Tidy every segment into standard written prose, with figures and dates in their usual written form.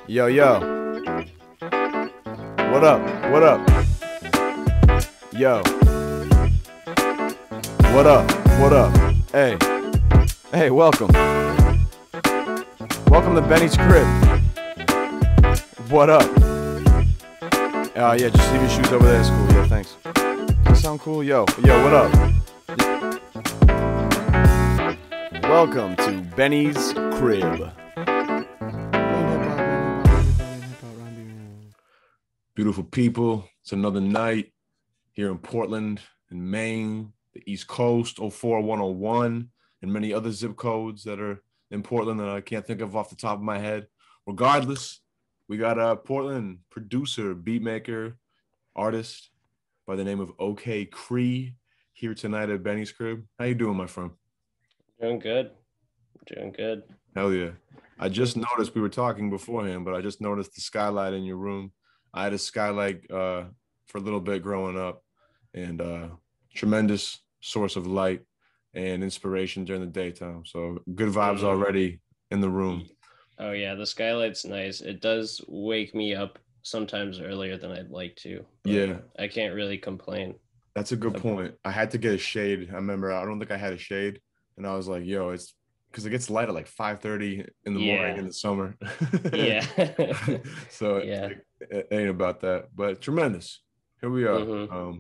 Yo, yo. What up? What up? Yo. What up? What up? Hey. Hey, welcome. Welcome to Benny's crib. What up? Yeah, just leave your shoes over there. It's cool. Yeah, thanks. Does that sound cool? Yo, what up? Welcome to Benny's crib. Beautiful people. It's another night here in Portland, in Maine, the East Coast, 04101, and many other zip codes that are in Portland that I can't think of off the top of my head. Regardless, we got a Portland producer, beatmaker, artist by the name of OKChree here tonight at Benny's crib. How you doing, my friend? Doing good. Hell yeah. I just noticed, we were talking beforehand, but I just noticed the skylight in your room. I had a skylight for a little bit growing up, and tremendous source of light and inspiration during the daytime. So good vibes already in the room. Oh yeah, the skylight's nice. It does wake me up sometimes earlier than I'd like to. Yeah. I can't really complain. That's a good point. I had to get a shade. I remember, I don't think I had a shade, and I was like, yo, it's because it gets light at like 5:30 in the morning in the summer. Yeah. So it ain't about that, but tremendous. Here we are. The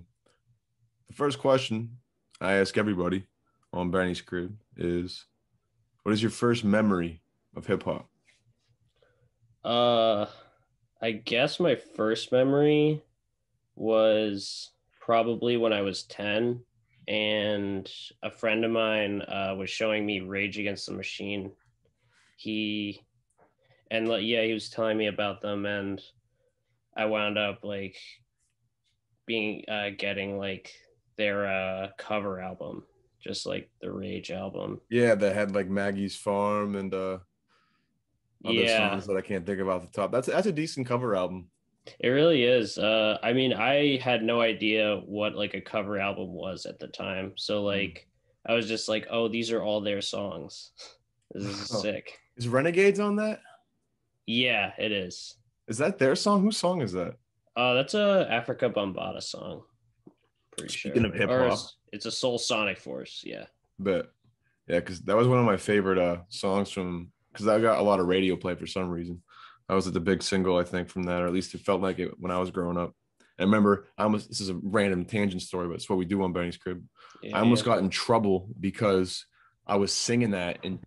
first question I ask everybody on Benny's crib is, what is your first memory of hip hop? I guess my first memory was probably when I was 10, and a friend of mine was showing me Rage Against the Machine. He was telling me about them, and I wound up like getting like their cover album, just like the Rage album. Yeah, that had like Maggie's Farm and other songs that I can't think of off the top. That's a decent cover album. It really is. I mean, I had no idea what like a cover album was at the time. So like I was just like, oh, these are all their songs. This is sick. Is Renegades on that? Yeah, it is. Is that their song? Whose song is that? That's a Africa Bambaataa song. Pretty Speaking sure. of hip hop, it's a Soul Sonic Force. Yeah. But yeah, because that was one of my favorite songs from, because I got a lot of radio play for some reason. I was at the big single, I think, from that, or at least it felt like it when I was growing up. I remember this is a random tangent story, but it's what we do on Benny's crib. I almost got in trouble because I was singing that, and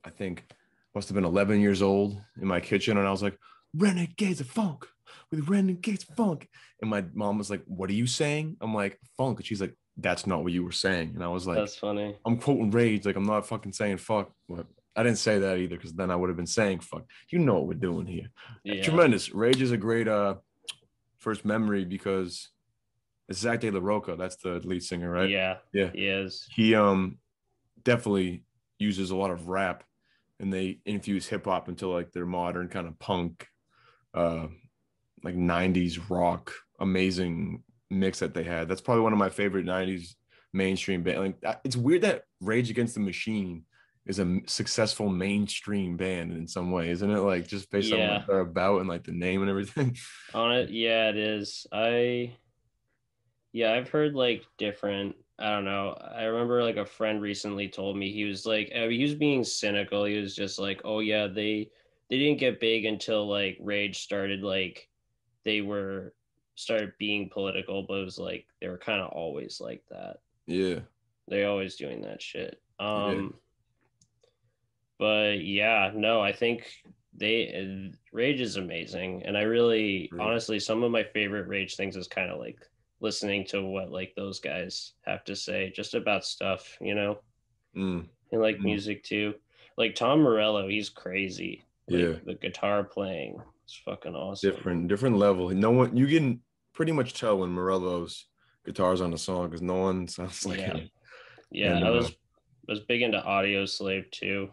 I think must have been 11 years old in my kitchen, and I was like, Renegades of Funk with Renegades of Funk. And my mom was like, what are you saying? I'm like, funk. And she's like, that's not what you were saying. And I was like, that's funny. I'm quoting Rage, like I'm not fucking saying fuck. But I didn't say that either, because then I would have been saying fuck. You know what we're doing here. Yeah. Tremendous. Rage is a great first memory because it's Zach De La Rocha. That's the lead singer, right? Yeah. Yeah. He is. He definitely uses a lot of rap, and they infuse hip hop into like their modern kind of punk, like 90s rock, amazing mix that they had. That's probably one of my favorite 90s mainstream band. Like, it's weird that Rage Against the Machine is a successful mainstream band in some way, isn't it? Like just based on what they're about and like the name and everything. On it, yeah, it is. I've heard like different. I don't know. I remember like a friend recently told me, he was like, he was being cynical. He was just like, oh yeah, they didn't get big until like Rage started, like started being political, but it was like they were kind of always like that. Yeah, they're always doing that shit. But yeah, no, I think Rage is amazing, and I really honestly, some of my favorite Rage things is kind of like listening to what like those guys have to say just about stuff, you know. And like music too, like Tom Morello, he's crazy. Like, the guitar playing is fucking awesome. Different level. No one, you can pretty much tell when Morello's guitar's on the song, because no one sounds like him. Yeah, and, I was big into Audio Slave too.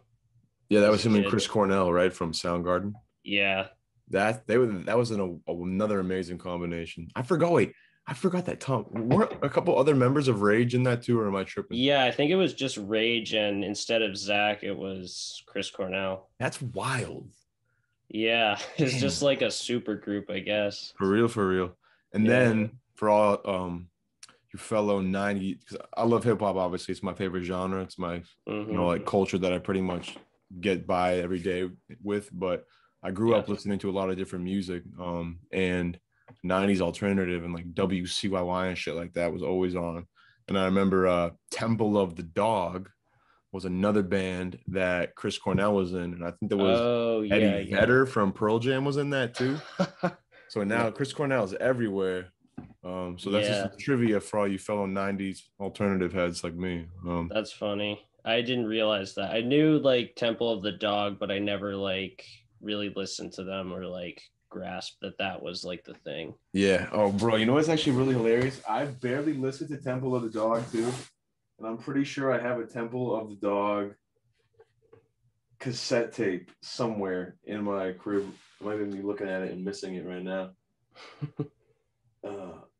Yeah, that was him and Chris Cornell, right, from Soundgarden. Yeah, that was another amazing combination. I forgot that Tom. Weren't a couple other members of Rage in that too, or am I tripping? Yeah, I think it was just Rage, and instead of Zach, it was Chris Cornell. That's wild. Yeah, it's just Damn. like a super group, I guess. For real, for real. And Yeah. then for all your fellow 90s, because I love hip hop, obviously. It's my favorite genre. It's my, Mm-hmm. like culture that I pretty much get by every day with. But I grew Yeah. up listening to a lot of different music. And 90s alternative and like WCYY and shit like that was always on. And I remember Temple of the Dog was another band that Chris Cornell was in. And I think there was Oh yeah, Eddie yeah. Vedder from Pearl Jam was in that too. So now No. Chris Cornell is everywhere. So that's just Yeah, a trivia for all you fellow 90s alternative heads like me. that's funny. I didn't realize that. I knew like Temple of the Dog, but I never like really listened to them or like grasped that that was like the thing. Yeah. Oh, bro, you know what's actually really hilarious? I barely listened to Temple of the Dog too. And I'm pretty sure I have a Temple of the Dog cassette tape somewhere in my crib. I might even be looking at it and missing it right now.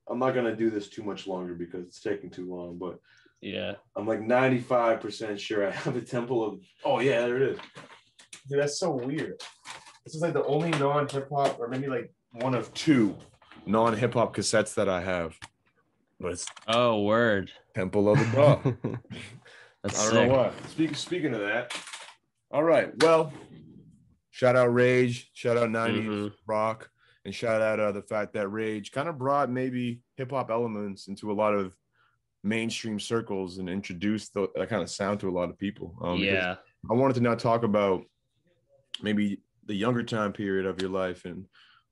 I'm not gonna do this too much longer because it's taking too long, but Yeah. I'm like 95% sure I have a Temple of. Oh yeah, there it is. Dude, that's so weird. This is like the only non-hip hop, or maybe like one of two non-hip hop cassettes that I have. But it's Oh, word. Temple of the Dog. That's I don't know sick. why. Speaking of that, all right. Well, shout out Rage, shout out 90s Mm-hmm. rock, and shout out the fact that Rage kind of brought maybe hip hop elements into a lot of mainstream circles and introduced that kind of sound to a lot of people. Because Yeah. I wanted to now talk about maybe the younger time period of your life and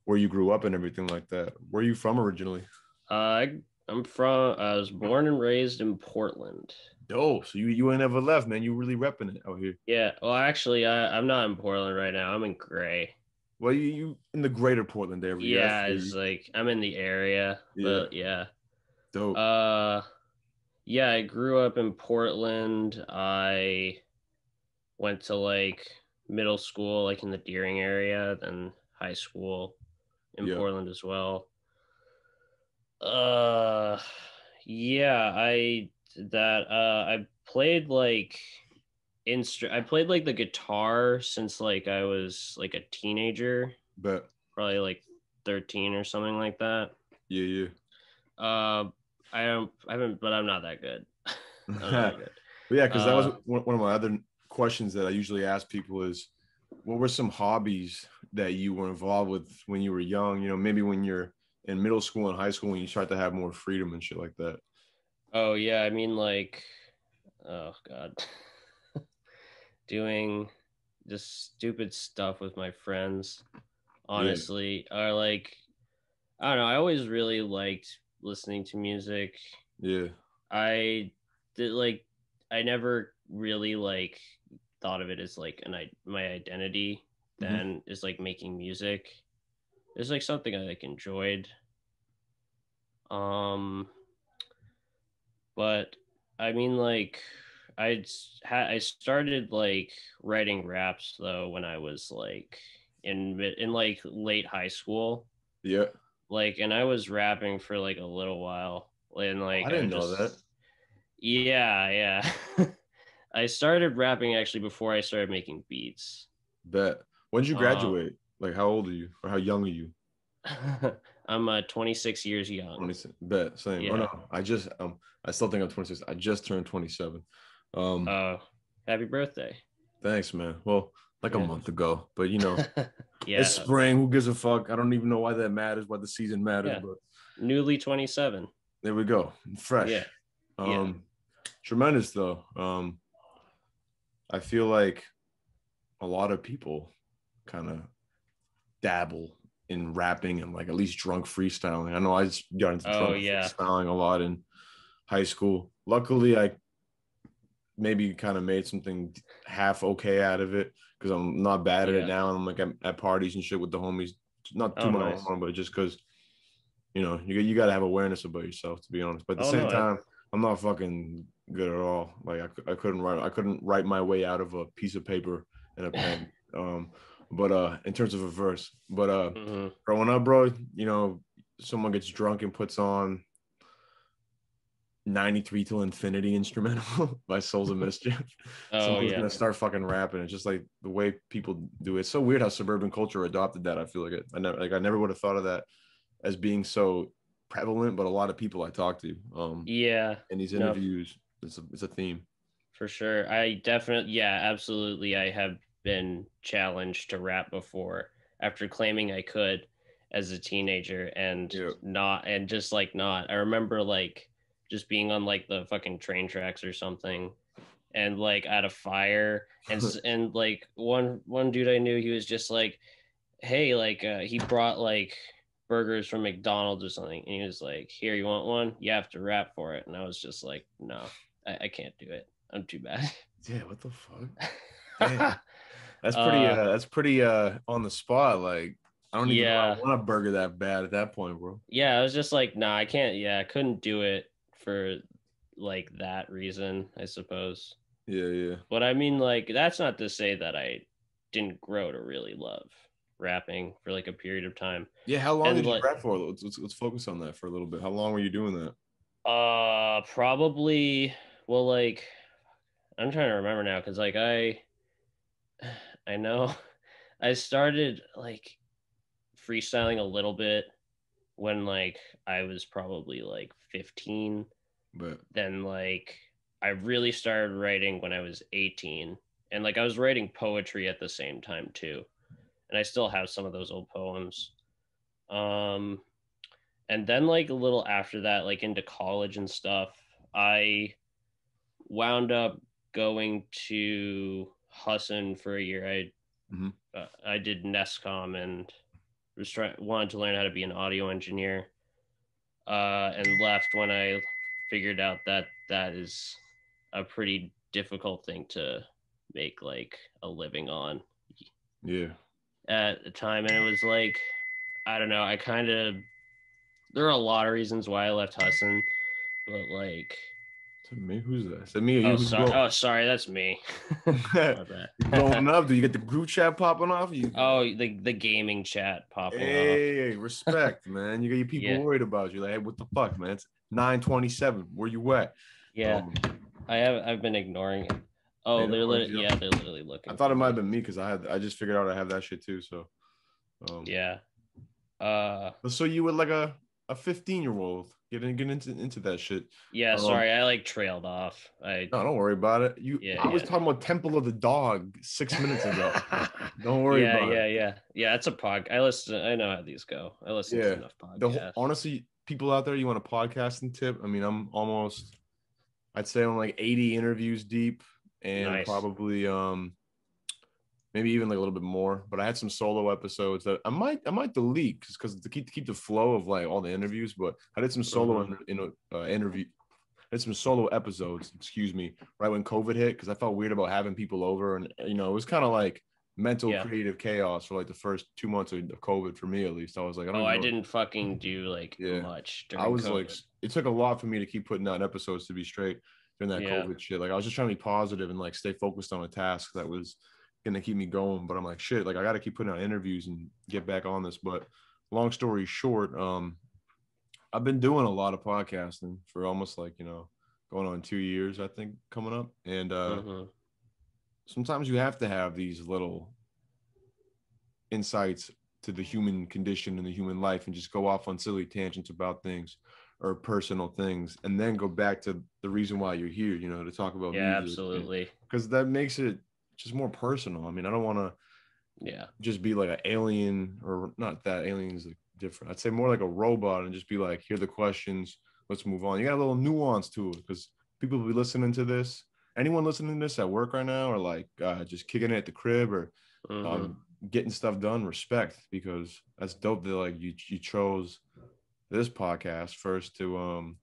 where you grew up and everything like that. Where are you from originally? I was born and raised in Portland. Oh, so you ain't ever left, man. You really repping it out here. Yeah. Well, actually, I'm not in Portland right now. I'm in Gray. Well, you in the greater Portland area. I Yeah, feel it's you. like I'm in the area, Yeah, but yeah. dope. Uh, yeah, I grew up in Portland. I went to like middle school, like in the Deering area, then high school in Yeah, Portland as well. Uh, yeah, I played like I played like the guitar since like I was like a teenager, but probably like 13 or something like that. yeah, Uh, I haven't, but I'm not that good. I'm not yeah. that good. But yeah, because that was Uh, one of my other questions that I usually ask people is, what were some hobbies that you were involved with when you were young? Maybe when you're in middle school and high school when you start to have more freedom and shit like that. oh yeah, I mean like, oh god, doing just stupid stuff with my friends, Yeah, honestly, are like, I don't know. I always really liked listening to music. yeah. I did like, I never really like thought of it as like my identity. Hmm. Then is like making music. It's like something I like enjoyed. Um, but I mean like I started like writing raps though when I was like in like late high school, Yeah. like, and I was rapping for like a little while, and Oh, I like I didn't would know that. just, yeah, yeah. I started rapping actually before I started making beats. Bet. When did you um graduate? Like, how old are you, or how young are you? I'm 26 years young. 26. Bet. Same. Oh no, Yeah. I still think I'm 26. I just turned 27. Um, uh Happy birthday. Thanks, man. Well, like a Yeah. month ago, but it's Yeah. spring. Who gives a fuck? I don't even know why that matters, why the season matters, Yeah. but Newly 27. there we go. Fresh. Yeah. Yeah. Tremendous though. I feel like a lot of people kind of dabble in rapping and like at least drunk freestyling. I know I just got into Oh drunk yeah. freestyling a lot in high school. Luckily, I maybe kind of made something half okay out of it because I'm not bad at it Yeah. now. And I'm like at parties and shit with the homies, not to Oh my nice. own, but just because you got to have awareness about yourself, to be honest. But at the Oh same no, time, I'm not fucking good at all. Like I couldn't write my way out of a piece of paper and a pen. But in terms of a verse, but hmm growing up, bro, someone gets drunk and puts on 93 Till Infinity instrumental by Souls of Mischief. Oh Someone's yeah. gonna start fucking rapping. It's just like the way people do it. It's so weird how suburban culture adopted that. I feel like I never would have thought of that as being so prevalent, but a lot of people I talk to, Yeah. in these No, interviews, it's a theme. for sure. I definitely, yeah, absolutely. I have been challenged to rap before after claiming I could as a teenager and Yeah. not, and just like not. I remember like just being on like the fucking train tracks or something and like at a fire and like one dude I knew, he was just like, hey, like he brought like burgers from McDonald's or something, and he was like, here, you want one? You have to rap for it. And I was just like, no, I can't do it. I'm too bad. Yeah, what the fuck? Damn. uh That's pretty on the spot. Like I don't even know I yeah, want a burger that bad at that point, bro. yeah, I was just like, nah, I can't. Yeah, I couldn't do it for like that reason, I suppose. Yeah, yeah. But I mean, like, that's not to say that I didn't grow to really love rapping for like a period of time. Yeah, how long And did you like, rap for? Let's focus on that for a little bit. How long were you doing that? probably, well, like, I'm trying to remember now because like I know I started like freestyling a little bit when like I was probably like 15. But Then like I really started writing when I was 18. And like I was writing poetry at the same time too. And I still have some of those old poems. Um and then like a little after that, like into college and stuff, I wound up going to Husson for a year. mhm. I did NESCOM and wanted to learn how to be an audio engineer, and left when I figured out that that is a pretty difficult thing to make like a living on Yeah. at the time. And it was like, I don't know, I kind of, there are a lot of reasons why I left Husson, but like, Is that me? Who's that? Is that me or you? oh Who's sorry, blowing? oh sorry, that's me. You My bad. blowing up? Do you get the group chat popping off? You Oh, the gaming chat popping off. hey, respect, man. You got your people Yeah, worried about you. Like, hey, what the fuck, man? It's 9:27. Where you at? yeah. Um, I've been ignoring it. hey, Oh, no worries, yo. yeah, they're literally I looking thought for it might have me. been me because I just figured out I have that shit too. So Yeah. Uh but so you were like a 15-year-old getting into that shit. yeah, Um, sorry, I like trailed off. I no, don't worry about it. Yeah, I was yeah. talking about Temple of the Dog 6 minutes ago. Don't worry Yeah, about it. yeah, yeah. Yeah, it's a pod. I listen, I know how these go. I listen to Yeah. enough podcasts. Honestly, people out there, you want a podcasting tip? I mean, I'd say I'm like 80 interviews deep and Nice. probably maybe even like a little bit more. But I had some solo episodes that I might delete because to keep the flow of like all the interviews. But I did some solo Mm-hmm. interview. I did some solo episodes, excuse me, right when COVID hit because I felt weird about having people over, and you know it was kind of like mental Yeah. creative chaos for like the first 2 months of COVID for me at least. I was like, I don't Oh, even I know. didn't fucking do like Yeah, much I during was like, COVID. it took a lot for me to keep putting out episodes to be straight during that Yeah. COVID shit. Like I was just trying to be positive and like stay focused on a task that was gonna keep me going. But I'm like, shit, like I got to keep putting out interviews and get back on this. But long story short, I've been doing a lot of podcasting for almost like going on 2 years, I think, coming up. And Mm-hmm. sometimes you have to have these little insights to the human condition and the human life and just go off on silly tangents about things or personal things and then go back to the reason why you're here, to talk about Yeah, music, absolutely. because that makes it just more personal. I mean, I don't want to Yeah. just be like an alien, or not that aliens like different. I'd say more like a robot and just be like, here are the questions, let's move on. You got a little nuance to it because people will be listening to this. Anyone listening to this at work right now, or like just kicking it at the crib, or Mm-hmm. um, getting stuff done, respect, because that's dope that like you chose this podcast first to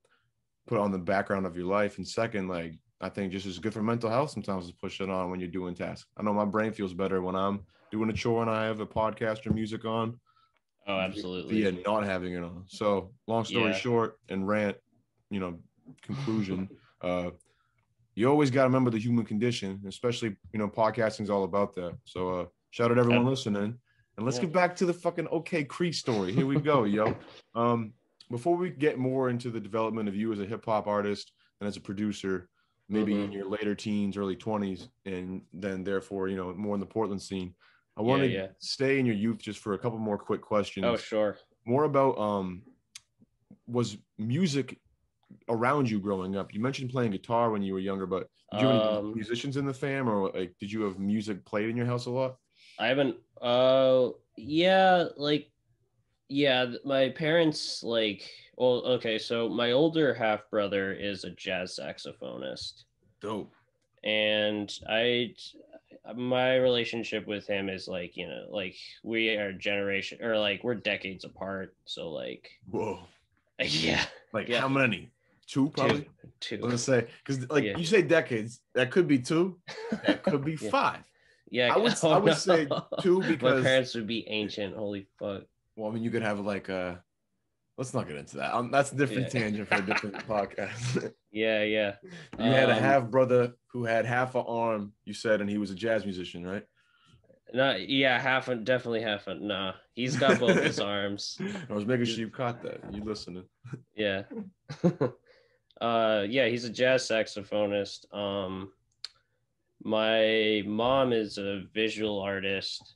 put on the background of your life, and second, like I think just as good for mental health sometimes to push it on when you're doing tasks. I know my brain feels better when I'm doing a chore and I have a podcast or music on Oh, absolutely. via not having it on. So long story Yeah. short and rant, you know, conclusion, you always got to remember the human condition, especially, podcasting is all about that. So shout out everyone listening. And let's Yeah. get back to the fucking OKChree story. Here we go, yo. before we get more into the development of you as a hip hop artist and as a producer, maybe in your later teens, early 20s, and then therefore, more in the Portland scene, I want to stay in your youth just for a couple more quick questions. Oh, sure. More about was music around you growing up? You mentioned playing guitar when you were younger, but did you have any musicians in the fam, or like did you have music played in your house a lot? I haven't. Yeah, like, yeah. My parents like. Well, okay. So my older half brother is a jazz saxophonist. Dope. And my relationship with him is like, like we are generation, or like we're decades apart. So like, whoa, yeah. Like how many? Two, probably. Two. I'm gonna say, because like you say decades, that could be two, that could be five. Yeah, I would say two, because my parents would be ancient. Holy fuck. Well, I mean, you could have like let's not get into that. That's a different tangent for a different podcast. Yeah. You had a half brother who had half an arm, you said, and he was a jazz musician, right? No, yeah, definitely half a. Nah, he's got both his arms. I was making sure you caught that. You listening? Yeah. Yeah, he's a jazz saxophonist. My mom is a visual artist,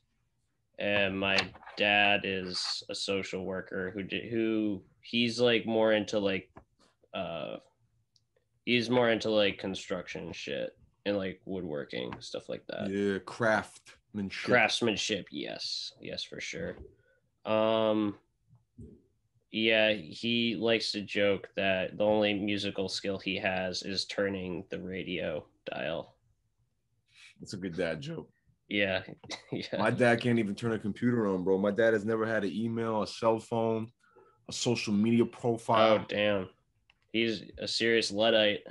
and my dad is a social worker who he's like more into like he's more into like construction shit and like woodworking, stuff like that. Yeah, craftsmanship. Yes, for sure. Yeah, he likes to joke that the only musical skill he has is turning the radio dial. That's a good dad joke. Yeah. My dad can't even turn a computer on, bro. My dad has never had an email, a cell phone, a social media profile. Oh, damn. He's a serious Luddite.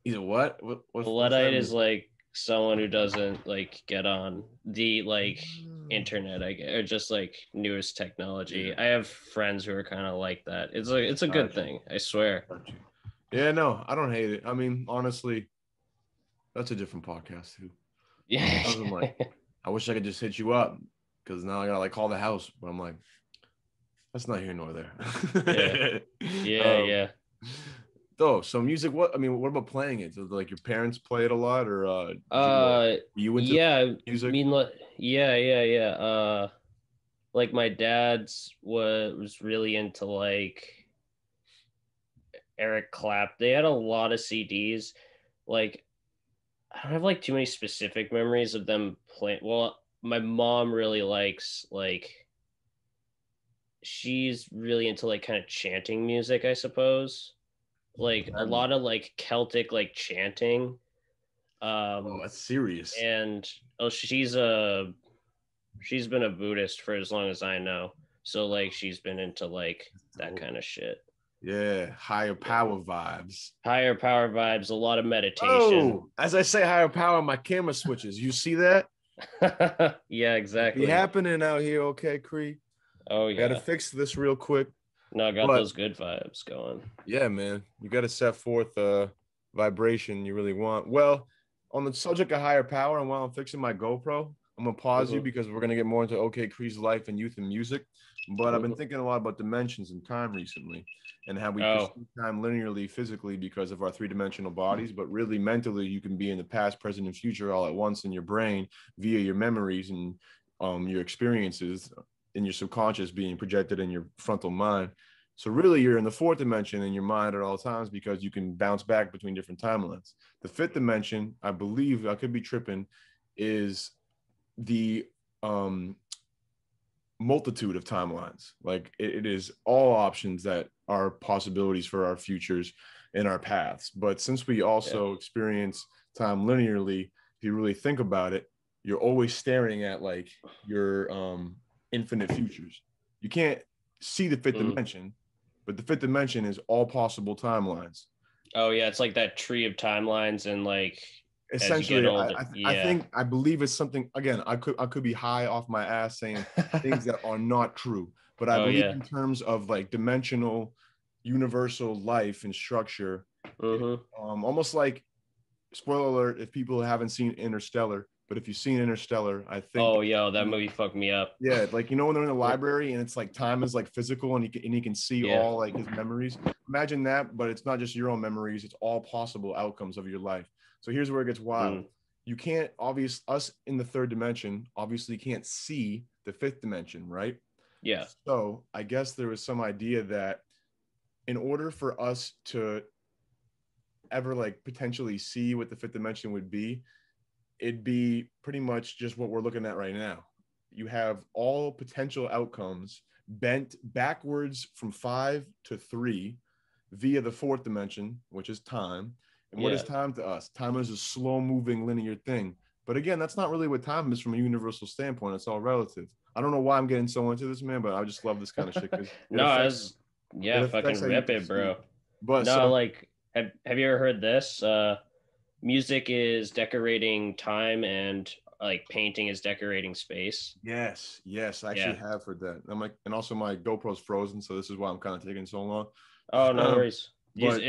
He's a what? Luddite is like someone who doesn't like get on the like internet, I guess, or just like newest technology. Yeah. I have friends who are kind of like that. It's a good thing, I swear. Yeah, no, I don't hate it. I mean, honestly, that's a different podcast too. Yeah. I'm like, I wish I could just hit you up, because now I gotta like call the house, but I'm like, that's not here nor there. Yeah. Oh, so music. What about playing it? Does like your parents play it a lot, or you into music? I mean, yeah. Like my dad's was really into like Eric Clapton. They had a lot of CDs. Like, I don't have like too many specific memories of them playing. Well, my mom really likes like, she's really into like kind of chanting music, I suppose. Like a lot of like Celtic like chanting. That's serious. And she's been a Buddhist for as long as I know. So like she's been into like that kind of shit. Yeah, higher power vibes. Higher power vibes, a lot of meditation. Oh, as I say higher power, my camera switches. You see that? Yeah, exactly. Be happening out here, OKChree. Oh yeah. Gotta fix this real quick. No, I got those good vibes going. Yeah, man. You got to set forth a vibration you really want. Well, on the subject of higher power, and while I'm fixing my GoPro, I'm going to pause you because we're going to get more into OKChree's life and youth and music. But I've been thinking a lot about dimensions and time recently, and how we perceive time linearly physically because of our three-dimensional bodies, but really mentally you can be in the past, present, and future all at once in your brain via your memories and your experiences in your subconscious being projected in your frontal mind. So really you're in the fourth dimension in your mind at all times, because you can bounce back between different timelines. The fifth dimension, I believe, I could be tripping, is the multitude of timelines. Like it is all options that are possibilities for our futures and our paths. But since we also experience time linearly, if you really think about it, you're always staring at like your infinite futures. You can't see the fifth dimension, but the fifth dimension is all possible timelines. Oh yeah, it's like that tree of timelines, and like essentially I believe it's something, again, I could be high off my ass saying things that are not true, but I believe in terms of like dimensional universal life and structure, almost like, spoiler alert if people haven't seen Interstellar, but if you've seen Interstellar, I think. Oh, yo, that movie fucked me up. Yeah, like when they're in the library and it's like time is like physical and he can see Yeah. all like his memories. Imagine that, but it's not just your own memories; it's all possible outcomes of your life. So here's where it gets wild. You can't us in the third dimension obviously can't see the fifth dimension, right? Yeah. So I guess there was some idea that in order for us to ever like potentially see what the fifth dimension would be, it'd be pretty much just what we're looking at right now. You have all potential outcomes bent backwards from 5 to 3 via the fourth dimension, which is time. And what is time to us? Time is a slow moving linear thing. But again, that's not really what time is from a universal standpoint. It's all relative. I don't know why I'm getting so into this, man, but I just love this kind of shit. No, I was, it fucking affects how you rip it, bro. But no, so like, have you ever heard this? Music is decorating time, and like painting is decorating space. yes, I actually have heard that. I'm like, and also my GoPro's frozen, so this is why I'm kind of taking so long. Oh, no worries. But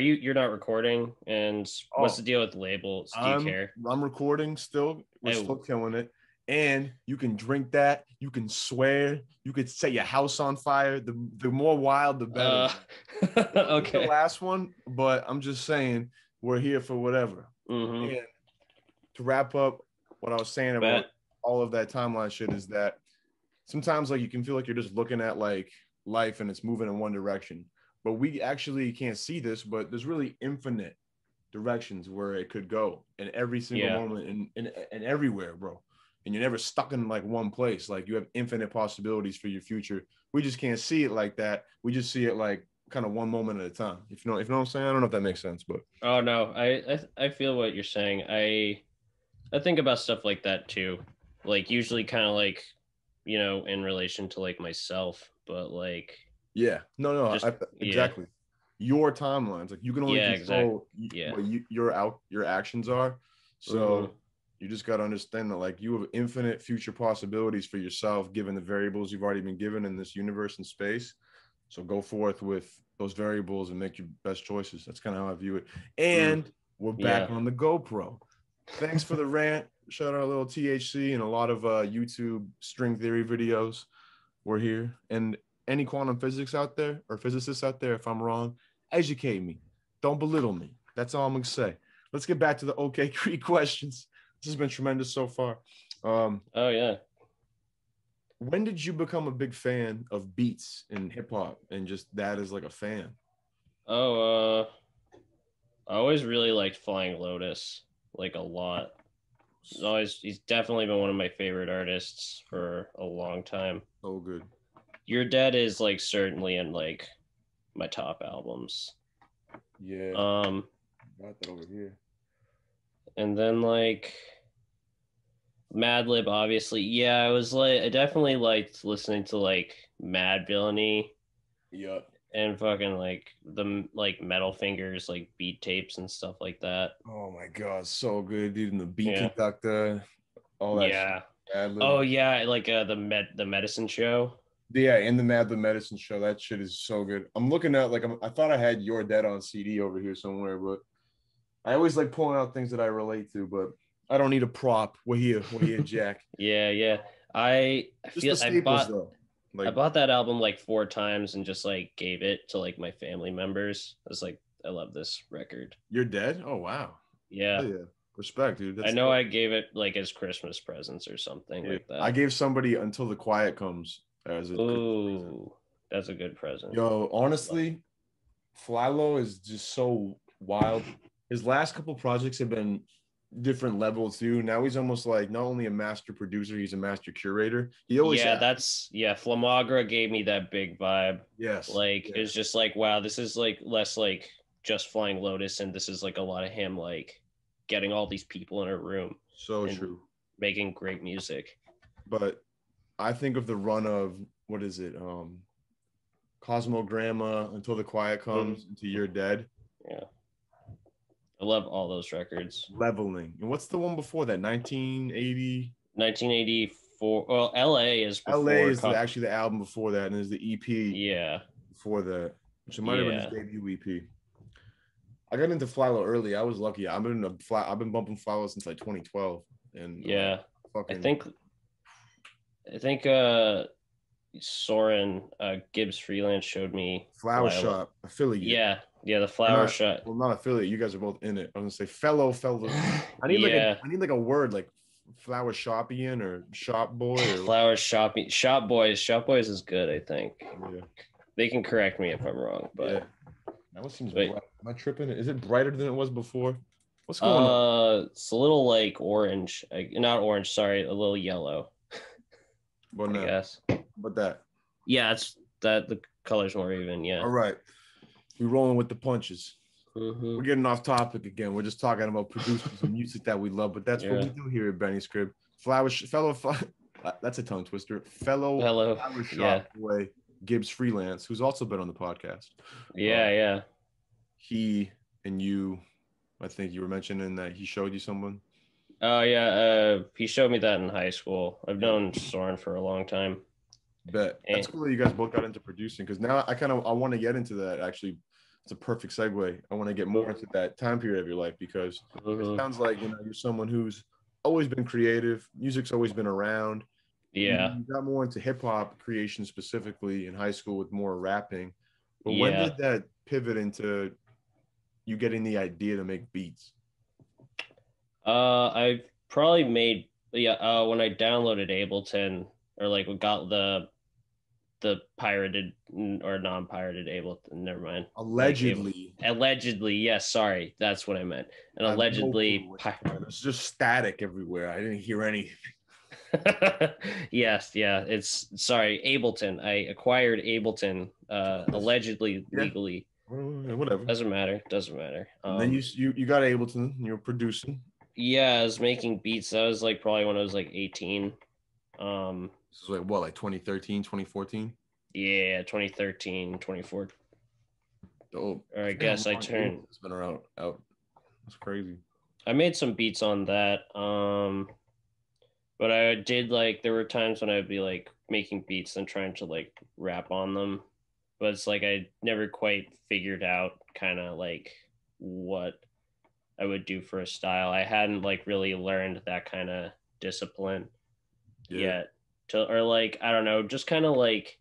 you're not recording? And what's the deal with the labels? Do you care? I'm recording still. We're still killing it. And you can drink that. You can swear. You could set your house on fire. The more wild, the better. Okay. The last one, but I'm just saying we're here for whatever. And to wrap up what I was saying about all of that timeline shit is that sometimes like you can feel like you're just looking at like life and it's moving in one direction. But we actually can't see this, but there's really infinite directions where it could go in every single moment and everywhere, bro. And you're never stuck in like one place. Like you have infinite possibilities for your future. We just can't see it like that. We just see it like kind of one moment at a time. If you know what I'm saying? I don't know if that makes sense, but oh no, I feel what you're saying. I think about stuff like that too. Like usually kind of like, in relation to like myself, but like exactly. Your timelines, like you can only control what your actions are. So you just got to understand that like you have infinite future possibilities for yourself given the variables you've already been given in this universe and space. So go forth with those variables and make your best choices. That's kind of how I view it. And we're back on the GoPro. Thanks for the rant. Shout out a little THC and a lot of YouTube string theory videos. We're here. And any quantum physics out there or physicists out there, if I'm wrong, educate me. Don't belittle me. That's all I'm going to say. Let's get back to the OKChree questions. This has been tremendous so far. Oh, yeah. When did you become a big fan of beats and hip hop and just that as like a fan? Oh, I always really liked Flying Lotus, like a lot. He's definitely been one of my favorite artists for a long time. Oh, good. Your Dead is like certainly in like my top albums. Yeah. Got that over here. And then like Madlib, obviously. Yeah, I definitely liked listening to like Mad Villainy. Yep. And fucking like the like Metal Fingers, like beat tapes and stuff like that. Oh my god, so good, dude. And the beat conductor, all that shit. Oh yeah, like the medicine show. Yeah, in the Medicine show. That shit is so good. I'm looking at like I thought I had Your Dead on CD over here somewhere, but I always like pulling out things that I relate to, but I don't need a prop. We're here, Jack. Yeah. I feel I bought though. Like, I bought that album like 4 times and just like gave it to like my family members. I was like, I love this record. You're Dead? Oh wow. Yeah. Oh, yeah. Respect, dude. I know I gave it like as Christmas presents or something like that. I gave somebody Until the Quiet Comes as a Ooh, that's a good present. Yo, honestly, Flylo is just so wild. His last couple projects have been different levels too. Now he's almost like not only a master producer, he's a master curator. He always Flamagra gave me that big vibe. Yes. It's just like, wow, this is like less like just Flying Lotus, and this is like a lot of him like getting all these people in a room. So true. Making great music. But I think of the run of what is it? Cosmogramma, Until the Quiet Comes, Into You're Dead. Yeah. I love all those records. Leveling. And what's the one before that? 1984. Well, LA is before. LA is actually the album before that, and there's the EP. Yeah. Before that, which might have been his debut EP. I got into Flylo early. I was lucky. I've been bumping Flylo since like 2012, And Yeah. fucking. I think Soren Gibbs Freelance showed me Flower Shop affiliate. Yeah, the Or Flower not, Shop. well, not affiliate. You guys are both in it. I'm gonna say fellow. Yeah, I need like a word like flower shopian or shop boy or Flower Shopping Shop Boys. Shop Boys is good, I think. yeah. They can correct me if I'm wrong, but Yeah. That one seems but bright. Am I tripping? Is it brighter than it was before? What's going on? it's a little like orange. Not orange, sorry, a little yellow, But I no. guess. But that. Yeah, it's that the color's more even, yeah. All right. We're rolling with the punches. Mm-hmm. We're getting off topic again. We're just talking about producers and music that we love, but that's what we do here at Benny's Crib. That's a tongue twister. Fellow Hello. flower Yeah. shop boy Gibbs Freelance, who's also been on the podcast. Yeah. He and you, I think you were mentioning that he showed you someone. Oh yeah, he showed me that in high school. I've known Soren for a long time. Bet. That's cool that you guys both got into producing because now I want to get into that actually. It's a perfect segue. I want to get more into that time period of your life because it sounds like you're someone who's always been creative. Music's always been around. Yeah. You got more into hip hop creation specifically in high school with more rapping. But Yeah. when did that pivot into you getting the idea to make beats? I've probably made when I downloaded Ableton or like got the pirated or non-pirated Ableton. Never mind. Allegedly. Allegedly, yes. Sorry, that's what I meant. And allegedly, it's just static everywhere. I didn't hear anything. Yes, yeah. It's sorry, Ableton. I acquired Ableton allegedly legally. Whatever. Doesn't matter. And then you got Ableton. You were producing. Yeah, I was making beats. That was like probably when I was like 18. This is like what, like 2013, 2014? Yeah, 2013, 2014. Oh, or I guess I turned. It's been around out. That's crazy. I made some beats on that. But I did like there were times when I'd be like making beats and trying to like rap on them. But it's like I never quite figured out kind of like what I would do for a style. I hadn't like really learned that kind of discipline yet. Or like I don't know, just kind of like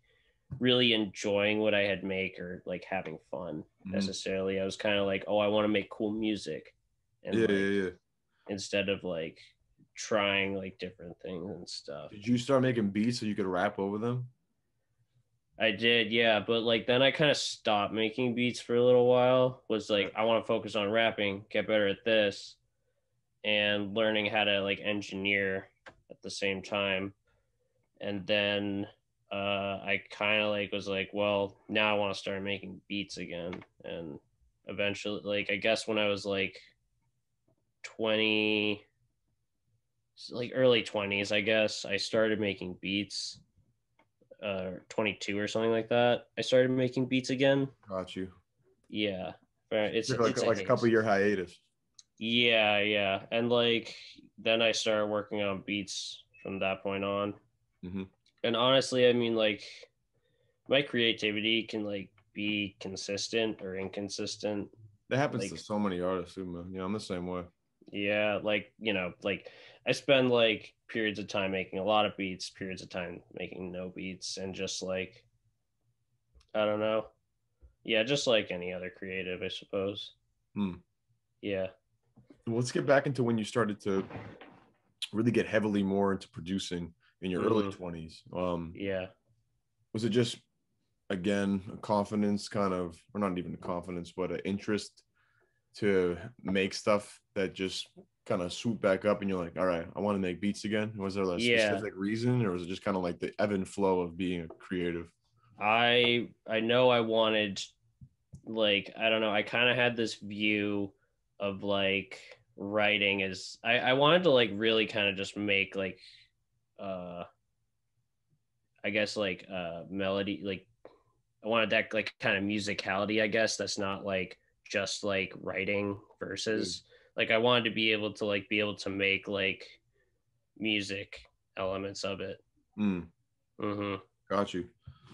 really enjoying what I had make or like having fun necessarily. I was kind of like, oh, I want to make cool music, and instead of like trying like different things and stuff. Did you start making beats so you could rap over them? I did, yeah, but like then I kind of stopped making beats for a little while. Was like I want to focus on rapping, get better at this, and learning how to like engineer at the same time. And then I kind of like was like, well, now I want to start making beats again. And eventually, like I guess when I was like 20, like early 20s, I guess I started making beats. 22 or something like that. I started making beats again. Got you. Yeah, it's like a couple year hiatus. Yeah, and like then I started working on beats from that point on. And honestly, I mean, like my creativity can like be consistent or inconsistent. That happens to so many artists too, man. I'm the same way. Yeah, like like I spend like periods of time making a lot of beats, periods of time making no beats, and just like I don't know. Yeah, just like any other creative, I suppose. Yeah. Well, let's get back into when you started to really get heavily more into producing in your early 20s. Yeah. Was it just again a confidence kind of, or not even a confidence, but an interest to make stuff that just kind of swoop back up and you're like, all right, I want to make beats again? Was there a specific reason, or was it just kind of like the ebb and flow of being a creative? I know I wanted, like, I don't know, I kind of had this view of like writing is I wanted to like really kind of just make like I guess like melody, like I wanted that like kind of musicality, I guess, that's not like just like writing verses. Like I wanted to be able to make like music elements of it. Got you.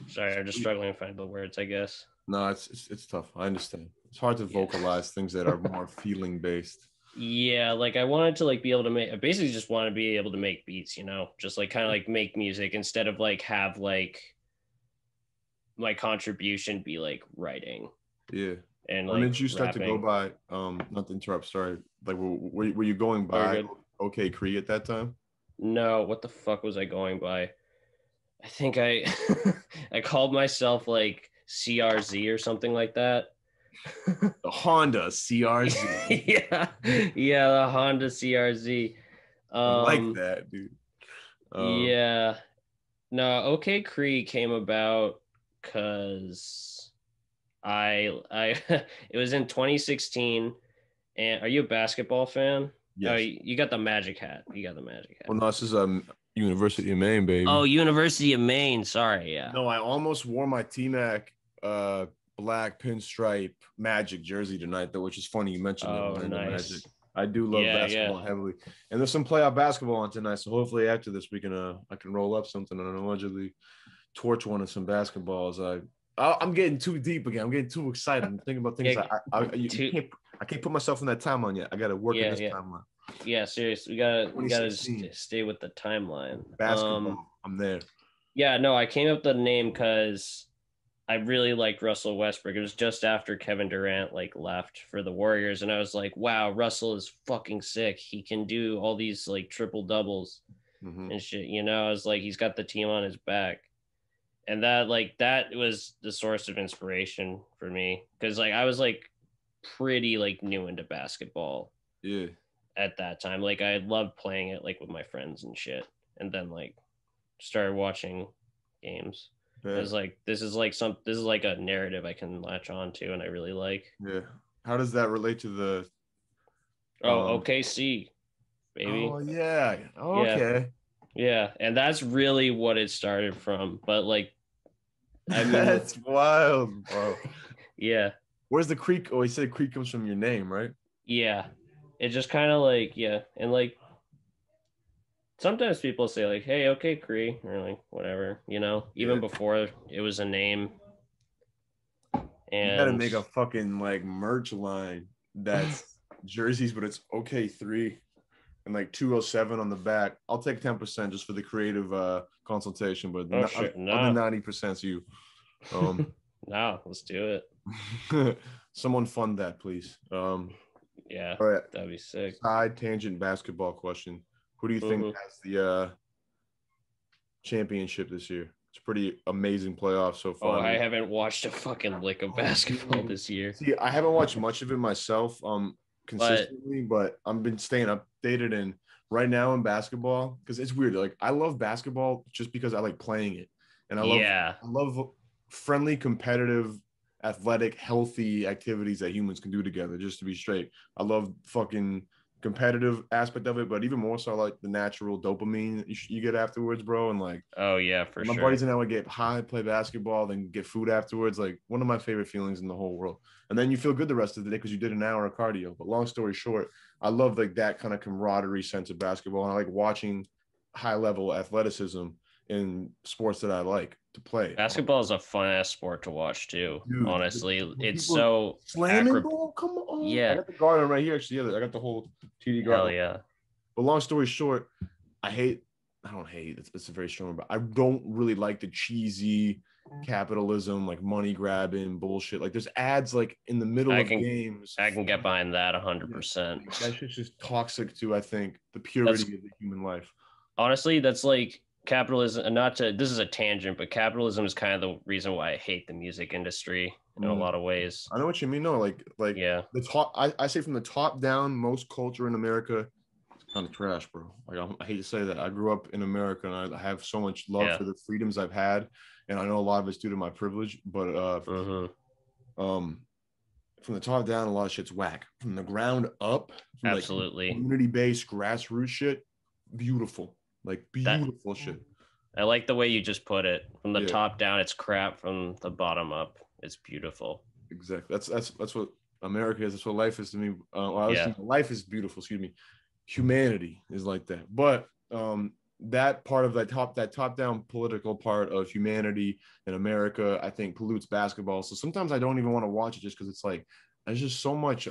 Sorry, I'm just struggling to find the words, I guess. No, it's tough. I understand. It's hard to vocalize things that are more feeling based. Yeah, like I wanted to like be able to make. I basically just want to be able to make beats, just like kind of like make music instead of like have like my contribution be like writing Yeah. and When like did you start to go rapping. by? Not to interrupt. Sorry. Like, were you going Oh, you're by good. OKChree at that time? No, what the fuck was I going by? I think I I called myself like CRZ or something like that. The Honda CRZ. Yeah, yeah, the Honda CRZ. I like Um, that, dude. Um, yeah, no, OK Cree came about because I it was in 2016. And are you a basketball fan? Oh, yes. you got the Magic hat. You got the Magic hat. Well, no, this is University of Maine, Oh, baby. University of Maine. Sorry, yeah. No, I almost wore my T-Mac black pinstripe Magic jersey tonight, though, which is funny. You mentioned the Oh, Orlando Magic. nice. I do love Yeah, yeah. basketball heavily, and there's some playoff basketball on tonight. So hopefully after this, we can I can roll up something and allegedly torch one of some basketballs. I'm getting too deep again. I'm getting too excited. I'm thinking about things Yeah, you two, can't. I can't put myself in that timeline yet. I got to work in yeah, this yeah. timeline. Yeah, serious. We gotta 2016 stay with the timeline. basketball. I'm there. Yeah, no, I came up with the name because I really liked Russell Westbrook. It was just after Kevin Durant like left for the Warriors, and I was like, wow, Russell is fucking sick. He can do all these like triple doubles Mm-hmm. and shit. I was like, he's got the team on his back. And that was the source of inspiration for me. Cause like I was like pretty like new into basketball Yeah. at that time. Like I loved playing it like with my friends and shit. And then like started watching games. It Yeah. was like this is like a narrative I can latch on to and I really like. Yeah. How does that relate to the Oh, um OKC, oh baby. yeah. Yeah. Okay. Yeah. And that's really what it started from. But like I mean That's wild, bro. yeah. Where's the creek? Oh, he said creek comes from your name, right? Yeah. It just kind of like, yeah. And like sometimes people say like, "Hey, okay, Cree," or like whatever, Yeah. even before it was a name. You gotta And make a fucking like merch line that's jerseys, but it's okay three and like 207 on the back. I'll take 10% just for the creative consultation, but oh shit, other no, 90% you. Um no, let's do it. someone fund that, please. Yeah, All right. that'd be sick. Side tangent basketball question. Who do you think Hmm. has the championship this year? It's a pretty amazing playoff so Oh, far. I I mean, haven't watched a fucking lick of oh, basketball dude. this year, See, I haven't watched much of it myself, but consistently, but I've been staying updated. And right now in basketball, because it's weird. Like I love basketball just because I like playing it, and yeah, I love friendly, competitive, athletic, healthy activities that humans can do together. Just to be straight, I love fucking competitive aspect of it, but even more so, I like the natural dopamine you get afterwards, bro. And like oh yeah, for my buddies sure. and I would get high, play basketball, then get food afterwards. Like one of my favorite feelings in the whole world. And then you feel good the rest of the day because you did an hour of cardio. But long story short, I love like that kind of camaraderie sense of basketball. And I like watching high level athleticism in sports that I like to play. Basketball is a fun ass sport to watch too. Dude, Honestly, when it's people so slamming acro. ball, come on. I Yeah, got the guard on right here. Actually, yeah, I got the whole TD hell guard. yeah. But long story short, I don't hate it's a very strong, but I don't really like the cheesy capitalism, like money grabbing bullshit. Like there's ads like in the middle I of can games. I can get behind that Yeah, 100%. like, that shit's just toxic to, I think, the That's purity of the human life. honestly, that's like capitalism. And not to, this is a tangent, but capitalism is kind of the reason why I hate the music industry in a lot of ways. I know what you mean. No, like Yeah. the top. I say from the top down, most culture in America kind of trash, bro. Like I hate to say that. I grew up in America and I have so much love Yeah. for the freedoms I've had, and I know a lot of it's due to my privilege. But Hmm. um, from the top down, a lot of shit's whack. From the ground up, from like Absolutely. community based grassroots shit, beautiful, like That beautiful shit. I like the way you just put it. From the Yeah, top down, it's crap. From the bottom up, it's beautiful. exactly. That's what America is. That's what life is to me. I was Yeah. thinking life is beautiful. Excuse me. Humanity is like that, but that part of that top down political part of humanity in America, I think pollutes basketball. So sometimes I don't even want to watch it just because it's like there's just so much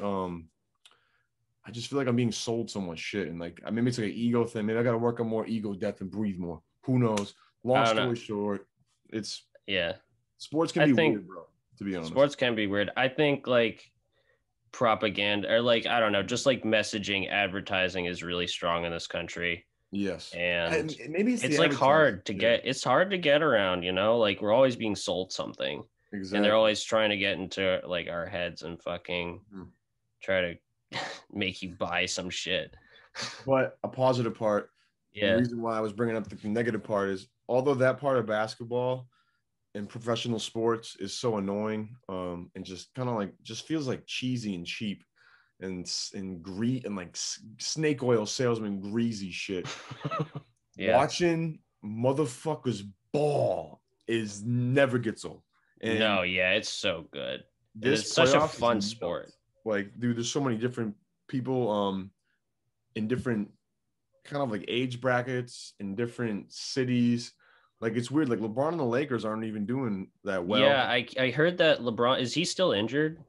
I just feel like I'm being sold so much shit, and like maybe it's like an ego thing. Maybe I got to work on more ego depth and breathe more. Who knows? Long I don't know. story short, it's Yeah. sports can I be think weird, bro. To be honest. sports can be weird. I think like propaganda or like I don't know, just like messaging, advertising is really strong in this country. Yes. And Maybe it's it's the like advertising. hard to Yeah, get it's hard to get around, you know? Like we're always being sold something. And they're exactly. always trying to get into like our heads and fucking Mhm. try to make you buy some shit. But a positive part, the Yeah. reason why I was bringing up the negative part is, although that part of basketball and professional sports is so annoying, and just kind of like just feels like cheesy and cheap, and like snake oil salesman greasy shit. Yeah. Watching motherfuckers ball is never gets old. And No, yeah, it's so good. And this it's such a playoffs is fun sport. nuts. Like, dude, there's so many different people in different kind of like age brackets in different cities. Like, it's weird. Like, LeBron and the Lakers aren't even doing that Yeah, well. I heard that LeBron is he still injured?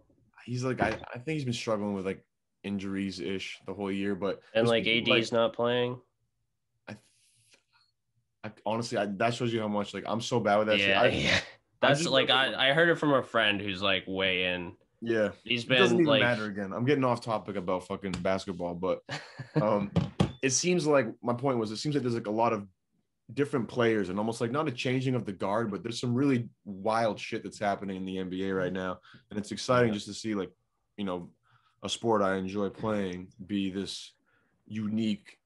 He's like, I think he's been struggling with like injuries ish the whole year. But And there's like people like AD's not playing? I, honestly, that shows you how much like I'm so bad with that shit. Yeah, yeah. I That's just like remember like, I heard it from a friend who's like way in. yeah, He's it doesn't been even like matter. Again, I'm getting off topic about fucking basketball, but um, it seems like my point was it seems like there's like a lot of different players and almost like not a changing of the guard, but there's some really wild shit that's happening in the NBA right now, and it's exciting yeah. just to see like a sport I enjoy playing be this unique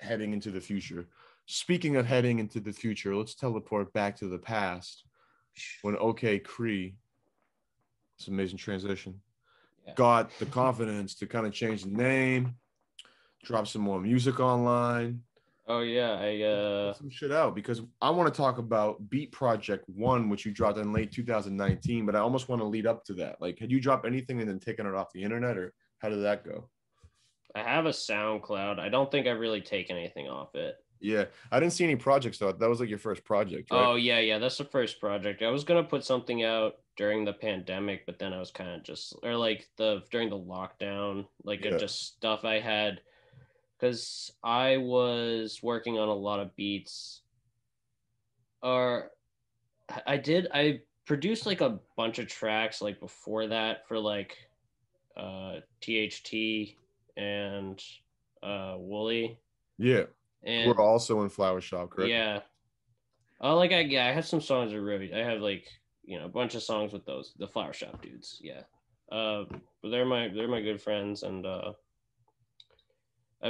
heading into the future. Speaking of heading into the future, let's teleport back to the past when OKChree, it's an amazing transition, Yeah. got the confidence to kind of change the name, drop some more music online, Oh yeah, put some shit out, because I want to talk about Beat Project 1, which you dropped in late 2019, but I almost want to lead up to that. Like, had you dropped anything and then taken it off the internet, or how did that go? I have a SoundCloud. I don't think I've really taken anything off it. Yeah, I didn't see any projects though. That was like your first project, right? Oh yeah, yeah, that's the first project. I was gonna put something out during the pandemic, but then I was kind of just or like the during the lockdown, like Yeah. just stuff I had because I was working on a lot of beats. Or I produced like a bunch of tracks like before that for like THT and Wooly. Yeah. We're And also in Flower Shop, correct? yeah. Oh, like I have some songs that really I have like a bunch of songs with those the Flower Shop dudes. Yeah, but they're my good friends, and I've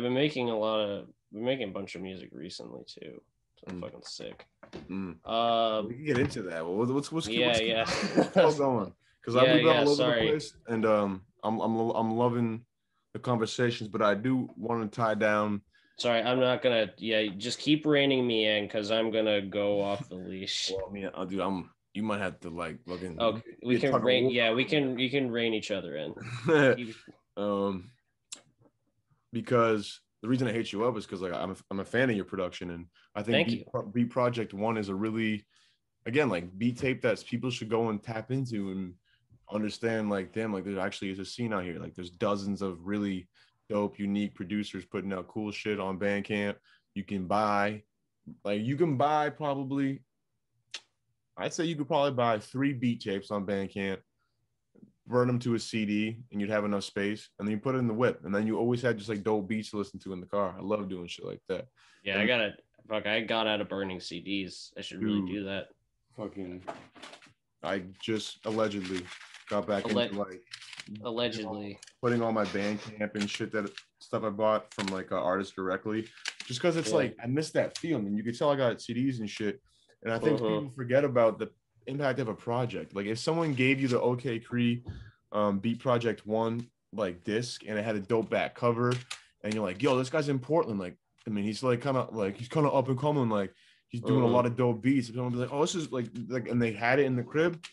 been making a bunch of music recently too. So I'm fucking sick. Mm. Uh, We can get into that. Well, yeah, yeah, let's keep all going, because yeah, we've been yeah. all over the Sorry, place, and I'm loving the conversations, but I do want to tie down. sorry. I'm not gonna. Yeah, just keep reining me in because I'm gonna go off the leash. Well, I mean, dude, you might have to like Oh, fucking we get can tug of rein. war. Yeah, we can rein each other in. Keep, um, because the reason I hit you up is because like I'm a fan of your production, and I think thank you. Beat Project 1 is a really, again, like beat tape that people should go and tap into and understand. Like, damn, like there actually is a scene out here. Like, there's dozens of really dope, unique producers putting out cool shit on Bandcamp. You can buy, probably, I'd say you could probably buy 3 beat tapes on Bandcamp, burn them to a CD, and you'd have enough space, and then you put it in the whip, and then you always had just like dope beats to listen to in the car. I love doing shit like that. Yeah, And I got out of burning CDs. I should really dude, do that. fucking, I just allegedly got back into like Allegedly. putting all my Bandcamp and shit, that stuff I bought from like artists directly, just because it's like I miss that feeling. And you could tell I got CDs and shit, and I think people forget about the impact of a project. Like, if someone gave you the OKCree Beat Project 1 like disc, and it had a dope back cover, and you're like, yo, this guy's in Portland, like, I mean, he's like kind of up and coming, like he's doing a lot of dope beats. And someone be like, oh, this is like, and they had it in the crib.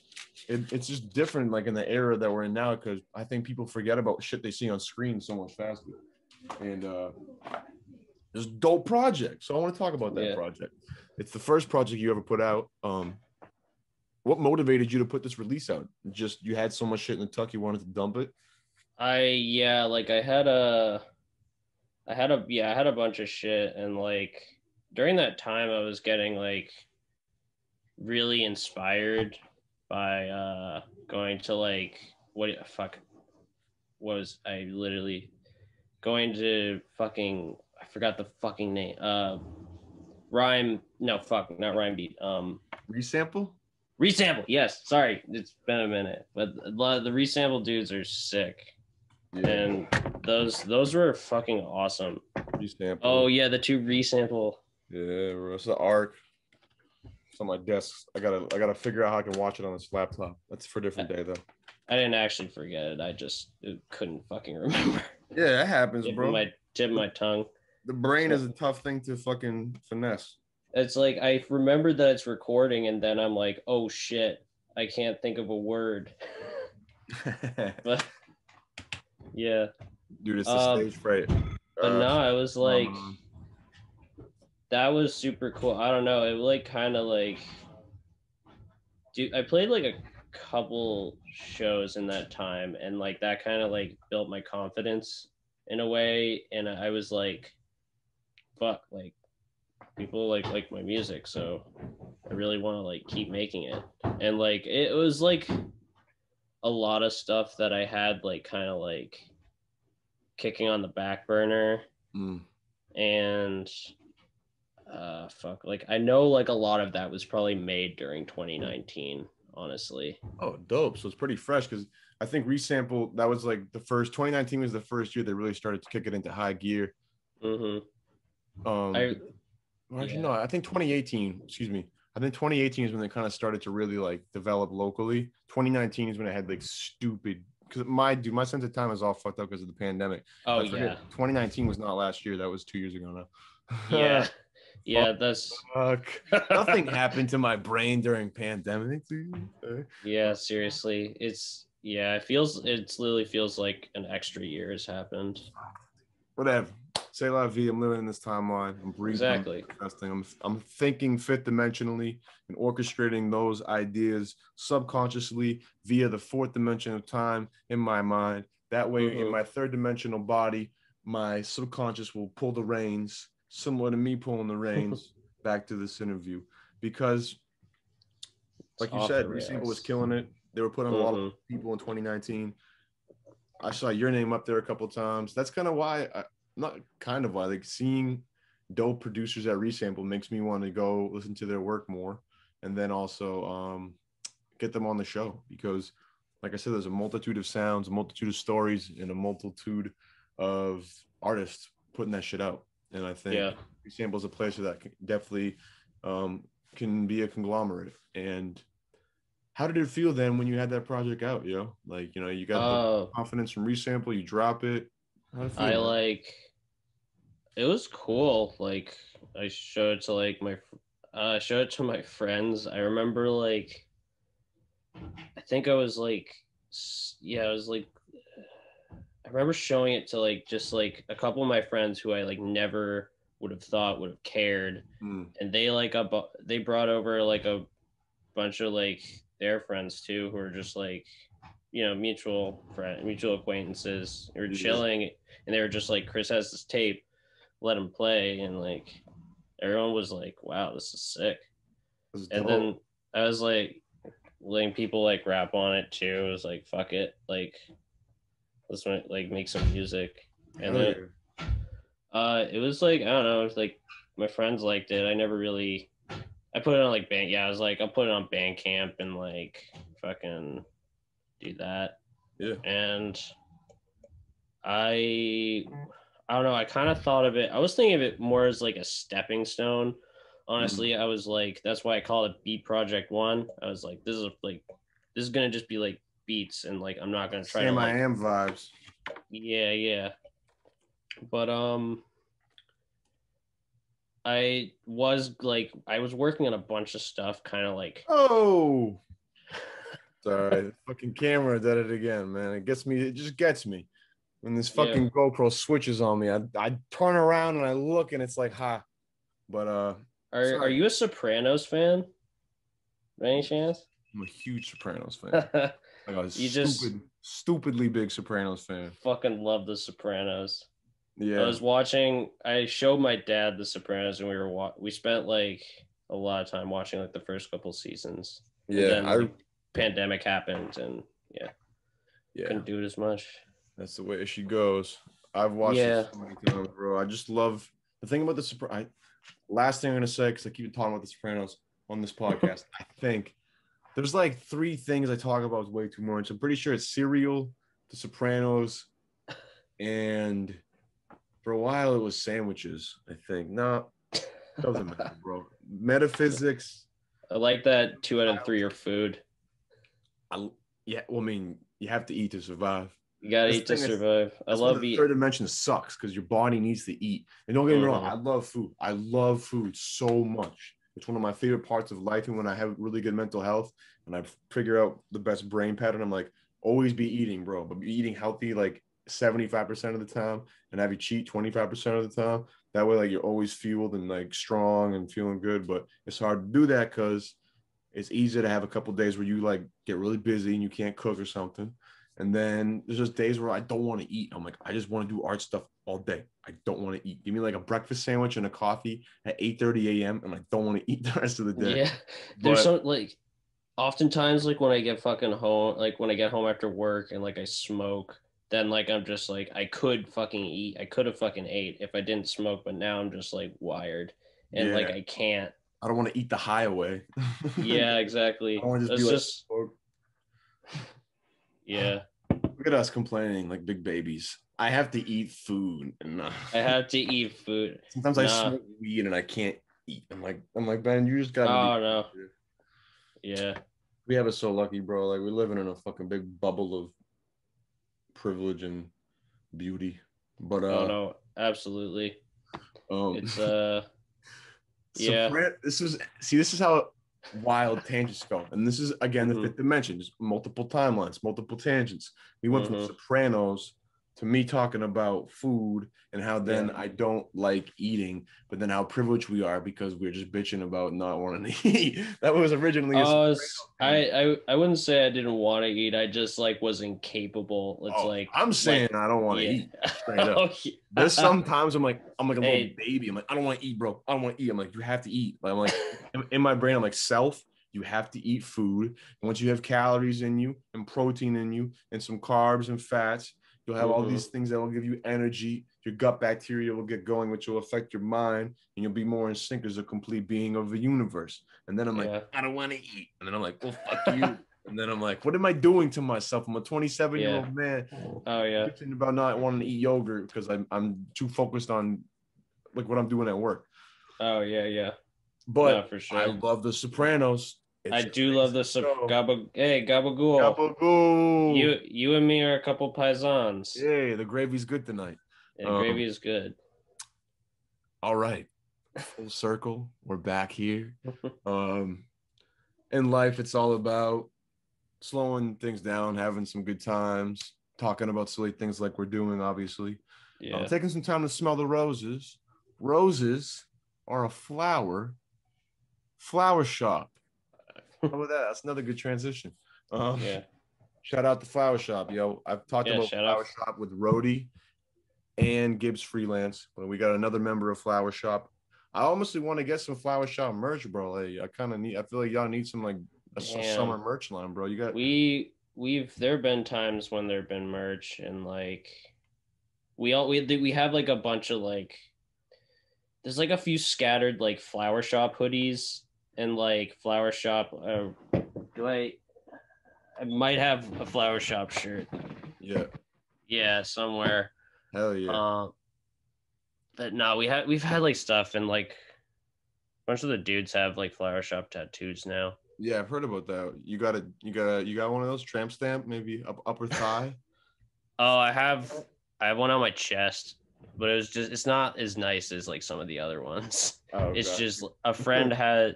It's just different, like in the era that we're in now, because I think people forget about shit they see on screen so much faster. And there's dope projects, so I want to talk about that project. It's the first project you ever put out. What motivated you to put this release out? Just you had so much shit in the tuck, you wanted to dump it? like I had a bunch of shit, and like during that time I was getting like really inspired by going to like what was I literally going to fucking I forgot the fucking name. Rhyme no fuck not rhyme beat. Resample? Resample, yes. Sorry, it's been a minute. But a lot of the resample dudes are sick. Yeah. And those were fucking awesome. Resample. Oh yeah, the two resample. Yeah, bro. It's the arc. It's on my desk. I gotta figure out how I can watch it on this laptop. That's for a different day though. I didn't actually forget it. I just couldn't fucking remember. Yeah, that happens, bro. Tip of my tongue. The brain is a tough thing to fucking finesse. It's like I remember that it's recording, and then I'm like, oh shit, I can't think of a word. But yeah, dude, it's the stage fright. But no, I was like, that was super cool. I don't know, it like kind of like, dude, I played like a couple shows in that time, and like that kind of like built my confidence in a way, and I was like, fuck, like people like my music, so I really want to like keep making it. And like it was like a lot of stuff that I had like kind of like kicking on the back burner. And fuck, like I know like a lot of that was probably made during 2019, honestly. Oh, dope. So it's pretty fresh, because I think Resample, that was like the first 2019 was the first year they really started to kick it into high gear. Actually, no, I think 2018, excuse me. I think 2018 is when they kind of started to really like develop locally. 2019 is when it had like stupid, because my sense of time is all fucked up because of the pandemic. Oh yeah. 2019 was not last year. That was 2 years ago now. Yeah. Yeah, that's nothing happened to my brain during pandemic. Yeah, seriously. It literally feels like an extra year has happened. Whatever. Say la vie. I'm living in this timeline. I'm breathing. Exactly. I'm thinking fifth dimensionally and orchestrating those ideas subconsciously via the fourth dimension of time in my mind. That way, in my third dimensional body, my subconscious will pull the reins, similar to me pulling the reins back to this interview. Because, like you said, Resample was killing it. They were putting a lot of people in 2019. I saw your name up there a couple of times. That's kind of why like seeing dope producers at Resample makes me want to go listen to their work more, and then also get them on the show, because like I said, there's a multitude of sounds, a multitude of stories, and a multitude of artists putting that shit out. And I think Resample is a place that definitely can be a conglomerate. And how did it feel then when you had that project out, yo? Like, you know, you got the confidence from Resample, you drop it. It was cool. Like I showed it to like my friends. I remember like I think I was like I remember showing it to like just like a couple of my friends who I like never would have thought would have cared. And they like they brought over like a bunch of like their friends too, who are just like, you know, mutual acquaintances. We were chilling, and they were just like, Chris has this tape, let him play. And like everyone was like, wow, this is sick. And then I was like letting people like rap on it too. It was like, fuck it, like let's like make some music. And then it was like, I don't know, it was like my friends liked it. I put it on like I was like, I'll put it on Bandcamp and like fucking do that. Yeah. And I don't know, I kind of thought of it, I was thinking of it more as like a stepping stone. Honestly, I was like, that's why I call it Beat Project 1. I was like, this is gonna just be like beats, and like I'm not gonna try to like, I am vibes. Yeah. But I was working on a bunch of stuff, kind of like. Oh, sorry, the fucking camera did it again, man. It just gets me when this fucking GoPro switches on me. I turn around and I look, and it's like, But are you a Sopranos fan? By any chance? I'm a huge Sopranos fan. Like a stupidly big Sopranos fan. Fucking love The Sopranos. Yeah. I showed my dad The Sopranos, and we spent like a lot of time watching like the first couple seasons. And Yeah. then like pandemic happened, and yeah, couldn't do it as much. That's the way she goes. I've watched it so many times, bro. I just love the thing about the Sopranos. Last thing I'm gonna say, because I keep talking about the Sopranos on this podcast. I think there's like 3 things I talk about way too much. I'm pretty sure it's Serial, the Sopranos, and for a while it was sandwiches. I think no, doesn't matter, bro. Metaphysics. I like that 2 out of 3 are food. Yeah, well, I mean, you have to eat to survive. You gotta eat to survive. I love the third dimension sucks because your body needs to eat. And don't get me wrong, I love food. I love food so much. It's one of my favorite parts of life. And when I have really good mental health and I figure out the best brain pattern, I'm like, always be eating, bro. But be eating healthy like 75% of the time and have you cheat 25% of the time. That way, like you're always fueled and like strong and feeling good. But it's hard to do that because it's easier to have a couple days where you like get really busy and you can't cook or something. And then there's just days where I don't want to eat. I'm like, I just want to do art stuff all day. I don't want to eat. Give me like a breakfast sandwich and a coffee at 8:30 a.m. and I don't want to eat the rest of the day. Yeah. There's some like oftentimes like when I get fucking home, like when I get home after work and like I smoke, then like I'm just like I could fucking eat. I could have fucking ate if I didn't smoke, but now I'm just like wired and like I can't. I don't want to eat the high away. Yeah, exactly. I want to just be like, yeah. Look at us complaining like big babies. I have to eat food. And I have to eat food. Sometimes I smoke weed and I can't eat. I'm like, Ben, you just gotta. Oh no. Yeah. We have it so lucky, bro. Like we're living in a fucking big bubble of privilege and beauty. But oh no, absolutely. It's yeah. This is how wild tangents go. And this is again the 5th dimension, just multiple timelines, multiple tangents. We went from Sopranos to me talking about food and how then I don't like eating, but then how privileged we are because we're just bitching about not wanting to eat. That was originally I wouldn't say I didn't want to eat. I just like was incapable. It's like I'm saying I don't want to eat straight up. There's sometimes I'm like a little baby. I'm like, I don't want to eat, bro. I don't want to eat. I'm like, you have to eat. I'm like in my brain, I'm like, you have to eat food. And once you have calories in you and protein in you and some carbs and fats, you'll have all these things that will give you energy. Your gut bacteria will get going, which will affect your mind, and you'll be more in sync as a complete being of the universe. And then I'm like, I don't want to eat. And then I'm like, well, fuck you. And then I'm like, what am I doing to myself? I'm a 27-year-old man. Oh yeah. Thinking about not wanting to eat yogurt because I'm too focused on like what I'm doing at work. Oh yeah. But no, for sure. I love The Sopranos. I do love the Gabagool. You and me are a couple paisans. Yeah, the gravy's good tonight. Yeah, gravy is good. All right. Full circle. We're back here. In life, it's all about slowing things down, having some good times, talking about silly things like we're doing, obviously. Yeah. Taking some time to smell the roses. Roses are a flower shop. How about that? That's another good transition. Shout out to Flower Shop, yo. I've talked about Flower Shop with Rhodey and Gibbs Freelance, but we got another member of Flower Shop. I honestly want to get some Flower Shop merch, bro. Like, I feel like y'all need some like a summer merch line, bro. You got there have been times when there have been merch and like we have like a bunch of like there's like a few scattered like Flower Shop hoodies and like Flower Shop I might have a Flower Shop shirt. Yeah, somewhere. Hell yeah. But no, we've had like stuff and like a bunch of the dudes have like Flower Shop tattoos now. Yeah, I've heard about that. You got one of those tramp stamp, maybe upper thigh? Oh, I have one on my chest, but it's not as nice as like some of the other ones. Oh, it's just a friend had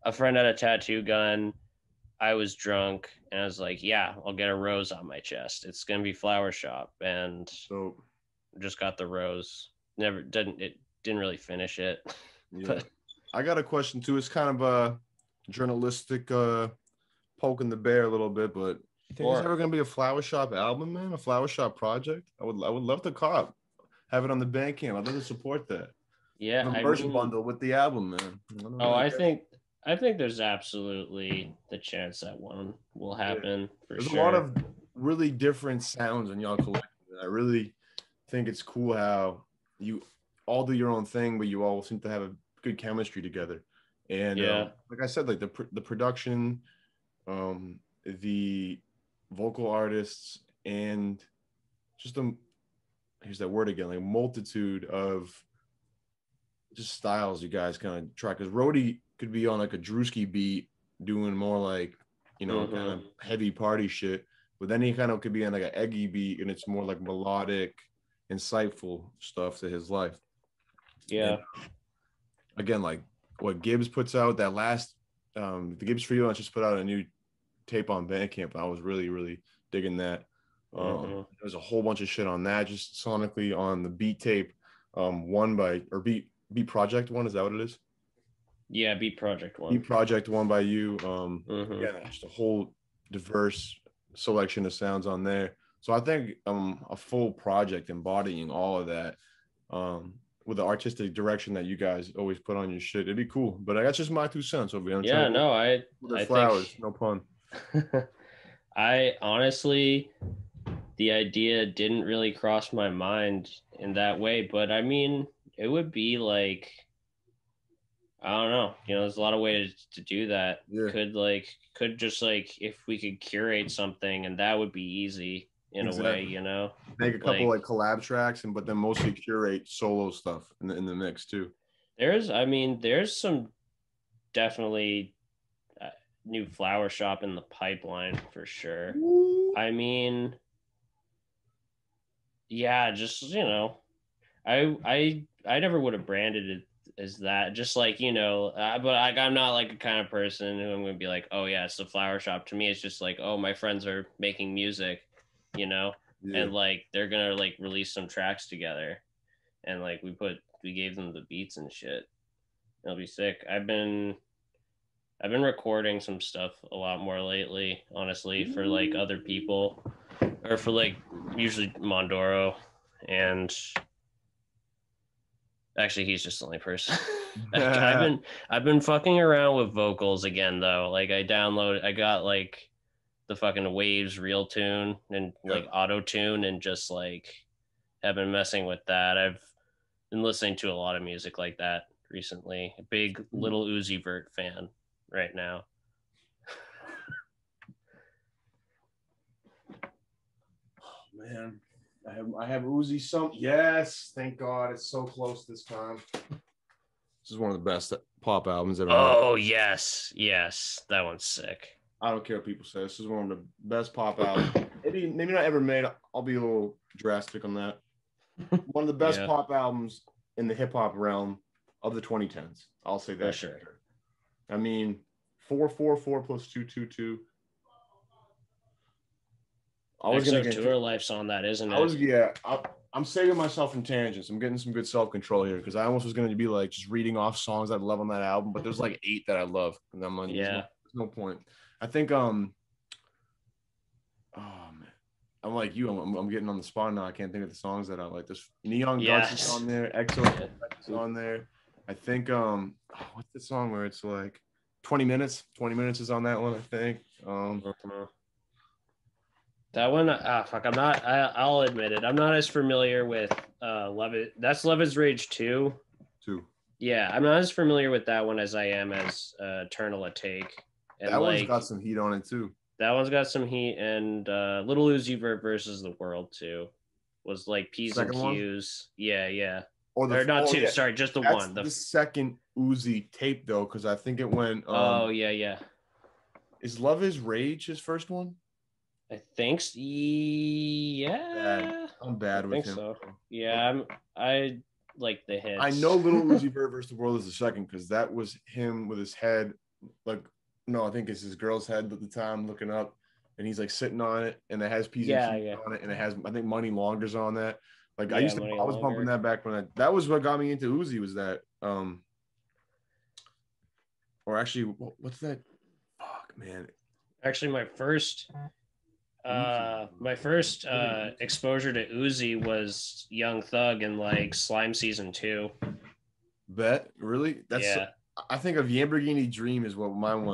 a tattoo gun. I was drunk and I was like, yeah, I'll get a rose on my chest. It's gonna be Flower Shop, and so just got the rose. Didn't really finish it. Yeah. But I got a question too. It's kind of a journalistic poking the bear a little bit, but you think it's Or ever gonna be a Flower Shop album, man? A Flower Shop project? I would love to cop. Have it on the Bandcamp. I'd love to support that. yeah, The I merch mean, bundle with the album, man. I don't oh, know, I think there's absolutely the chance that one will yeah. happen for There's a lot sure. of really different sounds in y'all collection. I really think it's cool how you all do your own thing, but you all seem to have a good chemistry together. And Yeah, like I said, like the production, the vocal artists, and just a here's that word again, like multitude of just styles you guys kind of try. Because Rhodey could be on like a Drewski beat, doing more like kind of heavy party shit, but then he kind of could be on like an Eggy beat, and it's more like melodic, insightful stuff to his life. yeah. And again, like what Gibbs puts out, that last the Gibbs Freelance just put out a new tape on Bandcamp. I was really digging that. There's a whole bunch of shit on that, just sonically on the beat tape, one by or beat project one, is that what it is? Yeah, Beat Project one. Beat project one by you. Yeah, just a whole diverse selection of sounds on there. So I think a full project embodying all of that, with the artistic direction that you guys always put on your shit, it'd be cool. But that's just my 2 cents over here. I'm Yeah, trying to no, I flowers, think no pun. I honestly, the idea didn't really cross my mind in that way, but I mean, it would be like, I don't know, there's a lot of ways to do that. Yeah, Could just like, if we could curate something, and that would be easy in a way, make a couple like collab tracks, but then mostly curate solo stuff in the mix too. There's some definitely new flower shop in the pipeline for sure. I mean, yeah, just I never would have branded it as that. Just like but like I'm not like a kind of person who I'm gonna be like, oh yeah, it's the flower shop. To me, it's just like, oh, my friends are making music, Yeah. and like they're gonna like release some tracks together, and like we gave them the beats and shit. It'll be sick. I've been recording some stuff a lot more lately, honestly, for like other people, or for like usually Mondoro, and actually he's just the only person. I've been fucking around with vocals again though. Like I got like the fucking Waves Real Tune and like Auto Tune, and just like have been messing with that. I've been listening to a lot of music like that recently. A big Little Uzi Vert fan right now. Man, I have Uzi some. Yes, thank God, it's so close this time. This is one of the best pop albums ever made. Oh yes, that one's sick. I don't care what people say. This is one of the best pop albums. Maybe not ever made. I'll be a little drastic on that. One of the best pop albums in the hip hop realm of the 2010s. I'll say that. For sure. I mean, 444 plus 222. EXO Tour Life's on that, isn't it? I'm saving myself from tangents. I'm getting some good self-control here, because I almost was going to be like just reading off songs I love on that album, but there's like 8 that I love, and I'm like, there's no point. I think oh man, I'm like you. I'm getting on the spot now. I can't think of the songs that I like. There's Neon Guts is on there. EXO is on there. I think what's the song where it's like 20 minutes? 20 minutes is on that one, I think. That one, fuck, I'll admit it. I'm not as familiar with Love It. That's Love Is Rage 2. Yeah, I'm not as familiar with that one as I am as Eternal Take. And that one's got some heat on it too. That one's got some heat, and Little Uzi Vert versus the World 2 was like P's and Q's. Yeah. Or not two. Yeah. Sorry, just That's one. The second Uzi tape though, because I think it went. Yeah. Is Love Is Rage his first one? I think so. Yeah. I'm bad with him. So. Yeah, I like the hits. I know Little Uzi Vert versus the World is the second, because that was him with his head like, no, I think it's his girl's head at the time looking up, and he's like sitting on it, and it has P's and Q's on it, and it has, I think, Money Launder's on that. Like I was bumping that back when that was what got me into Uzi, was that or actually, what's that? Fuck, man. Actually, my first exposure to Uzi was Young Thug in like Slime Season 2. Bet really? That's Yeah. I think of Lamborghini Dream is what mine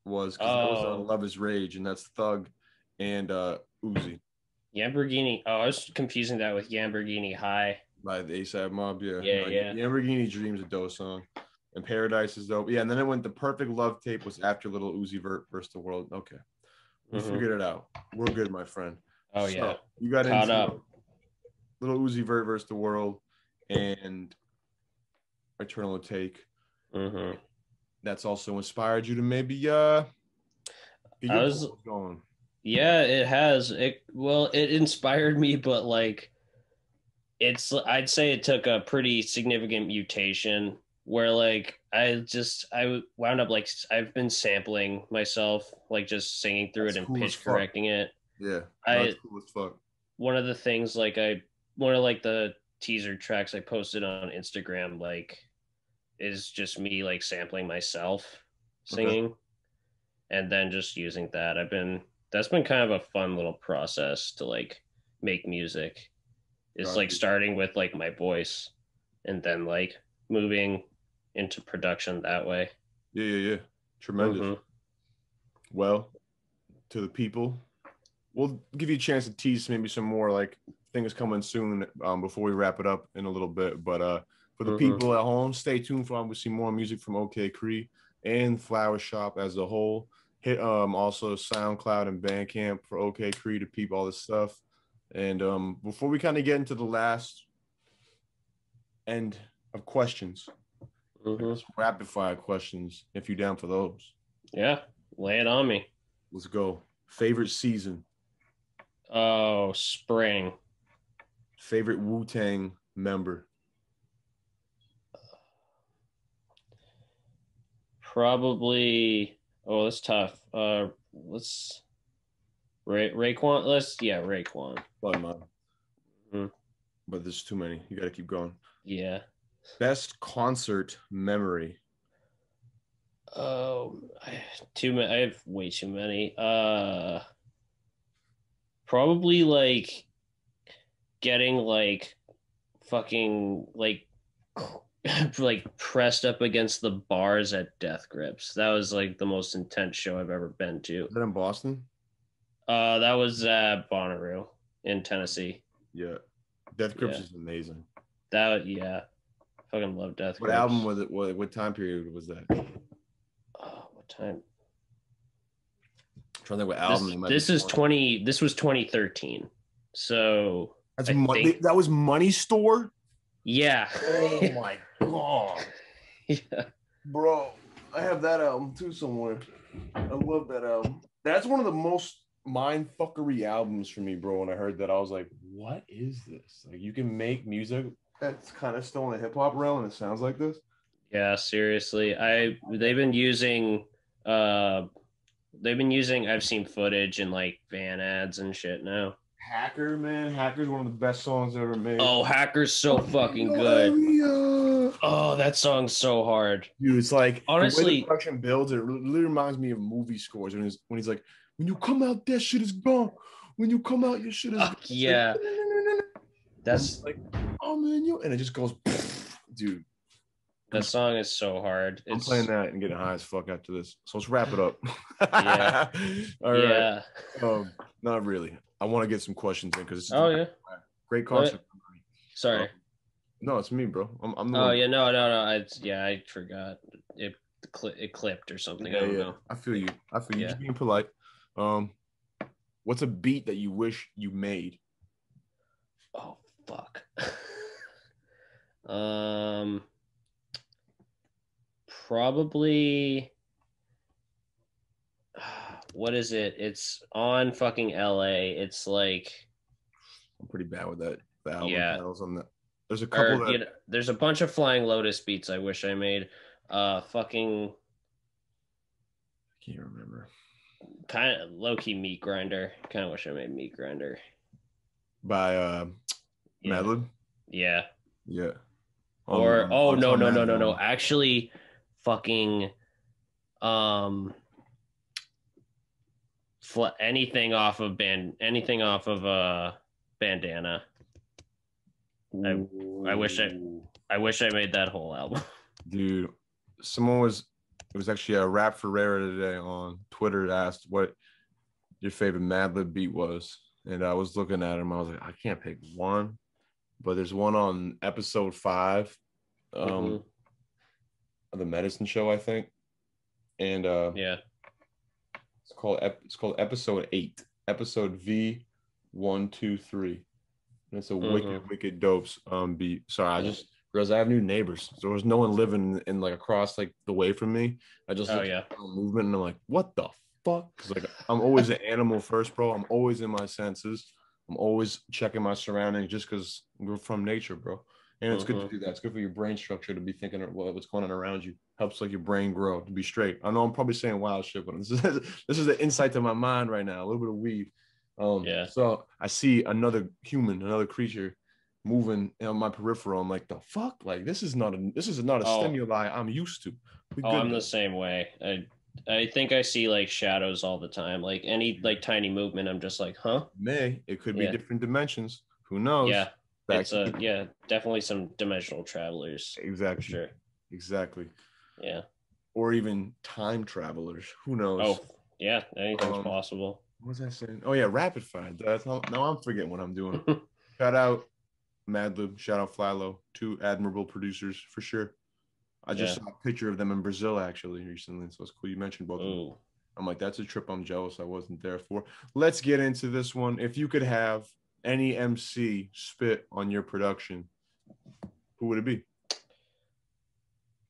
was because that was on Oh, Love Is Rage, and that's Thug and Uzi Lamborghini. Oh, I was confusing that with Lamborghini High. by the ASAP Mob. Yeah, Yeah, no, yeah. Lamborghini Dream is a dope song, and Paradise is dope. Yeah, and then it went the Perfect Love Tape was after Little Uzi Vert versus the World. Okay, we figured it out. We're good, my friend. Oh yeah. So you got Caught into up. Little Uzi Vert versus the World and Eternal Take. Mm-hmm. That's also inspired you to maybe get I your was, polls going. yeah, it has. It inspired me, but like I'd say it took a pretty significant mutation where like I wound up like I've been sampling myself, like just singing through That's it and cool as pitch fuck. correcting it. Yeah, no, that's I cool as fuck. One of the things like one of like the teaser tracks I posted on Instagram like is just me like sampling myself Okay, singing and then just using that. That's been kind of a fun little process to like make music. It's got like you. starting with like my voice and then like moving into production that way. Yeah. Tremendous. Mm-hmm. Well, to the people, we'll give you a chance to tease maybe some more like things coming soon before we wrap it up in a little bit. But for the Mm-hmm. people at home, stay tuned for obviously more music from OKChree and Flower Shop as a whole. Hit also SoundCloud and Bandcamp for OKChree to peep all this stuff. And before we kind of get into the last end of questions, Mm-hmm. rapid fire questions, if you're down for those. Yeah, lay it on me. Let's go. Favorite season, Oh, spring. favorite Wu-Tang member. Probably. Oh, that's tough. Let's Raekwon. Raekwon. Fun, man. Mm-hmm. But there's too many. You got to keep going. Yeah. Best concert memory. Oh, too many. I have way too many. Probably like getting like fucking like like pressed up against the bars at Death Grips. That was like the most intense show I've ever been to. Is that in Boston? That was at Bonnaroo in Tennessee. Yeah. Death Grips Yeah, is amazing. yeah, fucking love Death What Grips. album was it? What time period was that? What time? I'm trying to think what album. This was 2013. So That's I think that was Money Store. yeah. Oh my god, Yeah. bro! I have that album too somewhere. I love that album. That's one of the most mind fuckery albums for me, bro. When I heard that, I was like, "What is this? Like, you can make music that's kind of still in the hip hop realm, and it sounds like this." Yeah, seriously. They've been using I've seen footage in like van ads and shit now. Hacker, man. Hacker's one of the best songs ever made. Oh, Hacker's so fucking good. Oh, that song's so hard. Dude, it's like honestly, the way the production builds, it literally reminds me of movie scores when he's like, when you come out, that shit is gone. When you come out, your shit is gone. Yeah. Like, that's like, oh man, and it just goes, dude. That song is so hard. I'm playing that and getting high as fuck after this. So let's wrap it up. Yeah. All right. Yeah. Not really. I want to get some questions in because yeah. Great concert. Sorry. No, it's me, bro. I'm the one. No. I forgot. It clipped or something. Yeah, I don't know. I feel you. Yeah. Just being polite. What's a beat that you wish you made? Oh fuck. Probably. What is it? It's on fucking LA. It's like. I'm pretty bad with that. The album titles on that. There's a couple there's a bunch of Flying Lotus beats I wish I made. Fucking. I can't remember. Kind of low key Meat Grinder. Kind of wish I made Meat Grinder. By Madlib? Yeah. Yeah. Or no. Actually, fucking anything off of Bandana. I wish I made that whole album. Dude, it was actually a Rap Ferreira today on Twitter asked what your favorite Madlib beat was. And I was looking at him. I was like, I can't pick one, but there's one on episode 5 of the Medicine Show, I think. And yeah, it's called episode 8, episode V123. And it's a wicked dopes beat. Sorry, I just realized I have new neighbors. So there was no one living in like across like the way from me. I just looked at the movement and I'm like, what the fuck? Because like I'm always an animal first, bro. I'm always in my senses. I'm always checking my surroundings just because we're from nature, bro. And it's good to do that. It's good for your brain structure to be thinking what's going on around you. Helps like your brain grow to be straight. I know I'm probably saying wild shit, but this is an insight to my mind right now. A little bit of weed. So I see another human, another creature moving on my peripheral. I'm like, the fuck? Like this is not a stimuli I'm used to. I'm the same way. I think I see like shadows all the time. Like any like tiny movement, I'm just like, huh? It could be different dimensions. Who knows? Yeah. Definitely some dimensional travelers. Exactly. Sure. Exactly. Yeah. Or even time travelers. Who knows? Oh, yeah. Anything's possible. What was I saying? Oh yeah, rapid fire. Now I'm forgetting what I'm doing. Shout out Madlib. Shout out Flylo. 2 admirable producers for sure. I just saw a picture of them in Brazil actually recently, so it's cool you mentioned both of them. I'm like, that's a trip I'm jealous I wasn't there for. Let's get into this one. If you could have any MC spit on your production, who would it be?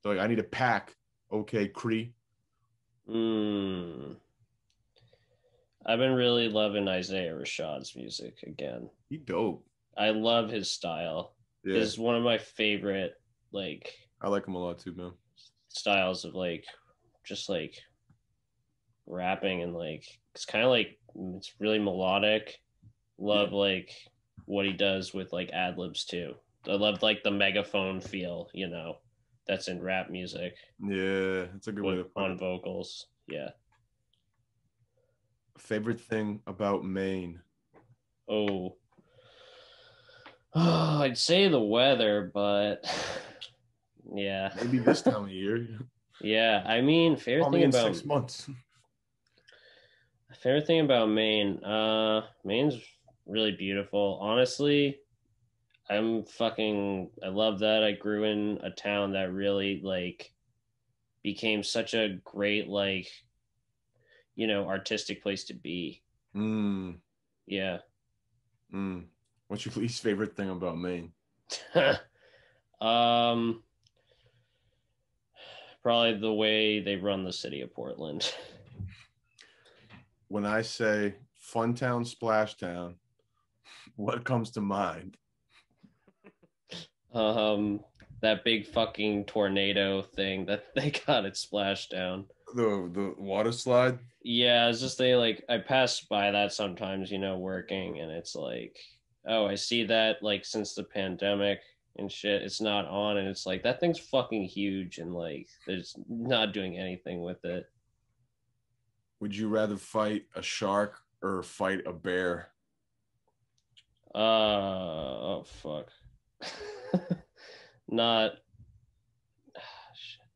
So like, I need a pack. OKChree. I've been really loving Isaiah Rashad's music again. He dope. I love his style. Yeah. He's one of my favorite, like... I like him a lot too, man. Styles of, like, just, like, rapping and, like... It's kind of, like, it's really melodic. Love, like, what he does with, like, ad-libs, too. I love, like, the megaphone feel, you know, that's in rap music. Yeah, it's a good way to put it. On vocals, yeah. Favorite thing about Maine? I'd say the weather, but yeah. Maybe this time of year. Yeah, I mean, favorite thing about 6 months. Favorite thing about Maine. Maine's really beautiful. Honestly, I love that I grew in a town that really like became such a great like artistic place to be. Yeah. What's your least favorite thing about Maine? Probably the way they run the city of Portland. When I say Funtown, Splashtown, what comes to mind? That big fucking tornado thing that they got at Splashdown. The water slide? Yeah, it's just I pass by that sometimes, working, and it's like, oh, I see that like since the pandemic and shit, it's not on, and it's like that thing's fucking huge, and like there's not doing anything with it. Would you rather fight a shark or fight a bear? Oh fuck. Not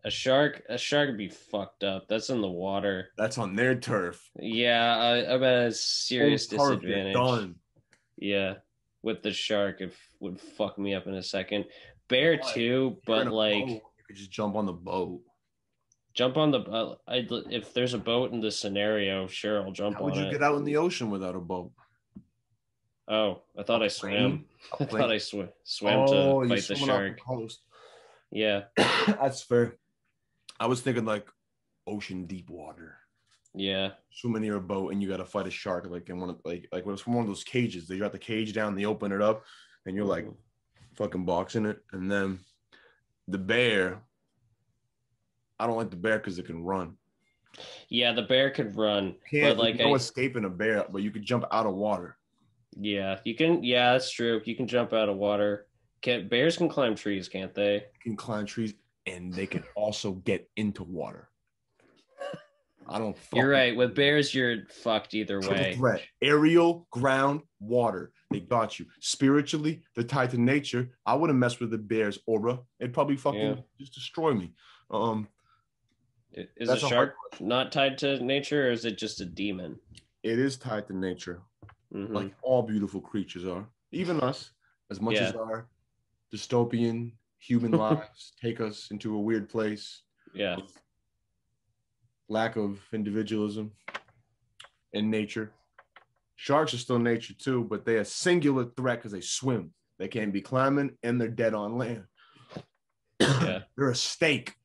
a shark. A shark would be fucked up. That's in the water. That's on their turf. Yeah, I'm at a serious disadvantage. Done. Yeah, with the shark, it would fuck me up in a second. Bear too, but like you could just jump on the boat. Jump on the if there's a boat in this scenario, sure, I'll jump on it. How would you get out in the ocean without a boat? Oh, I thought I swam. I thought I swam to fight the shark. Yeah, that's fair. I was thinking like ocean deep water. Yeah, swimming near a boat and you got to fight a shark like in one of like it was from one of those cages. They got the cage down, they open it up, and you're like fucking boxing it. And then the bear, I don't like the bear because it can run. Yeah, the bear could run. But like no escaping a bear, but you could jump out of water. Yeah, you can. Yeah, that's true. You can jump out of water. Bears can climb trees, can't they? Can climb trees, and they can also get into water. I don't You're fuck right. With with bears, you're fucked either triple way. threat: aerial, ground, water. They got you. Spiritually, they're tied to nature. I wouldn't mess with the bear's aura. It'd probably fucking just destroy me. Is a That's a hard shark question. not tied to nature, or is it just a demon? It is tied to nature, Mm-hmm. like all beautiful creatures are. Even us, as much as Yeah. our dystopian human lives take us into a weird place, Yeah. lack of individualism in nature. Sharks are still nature too, but they're a singular threat because they swim. They can't be climbing and they're dead on land. Yeah. They're a steak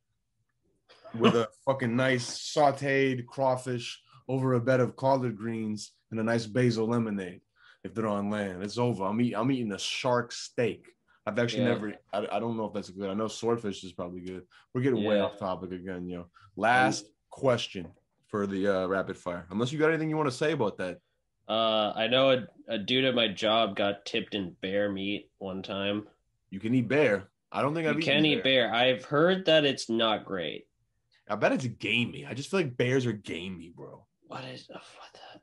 with a fucking nice sauteed crawfish over a bed of collard greens and a nice basil lemonade. If they're on land, it's over. I'm eating a shark steak. I've actually Yeah. never. I don't know if that's good. I know swordfish is probably good. We're getting way Yeah. off topic again, yo. Last question for the rapid fire. Unless you got anything you want to say about that. I know a dude at my job got tipped in bear meat one time. You can eat bear. I don't think You I've eaten can eat bear. bear. I've heard that it's not great. I bet it's gamey. I just feel like bears are gamey, bro. What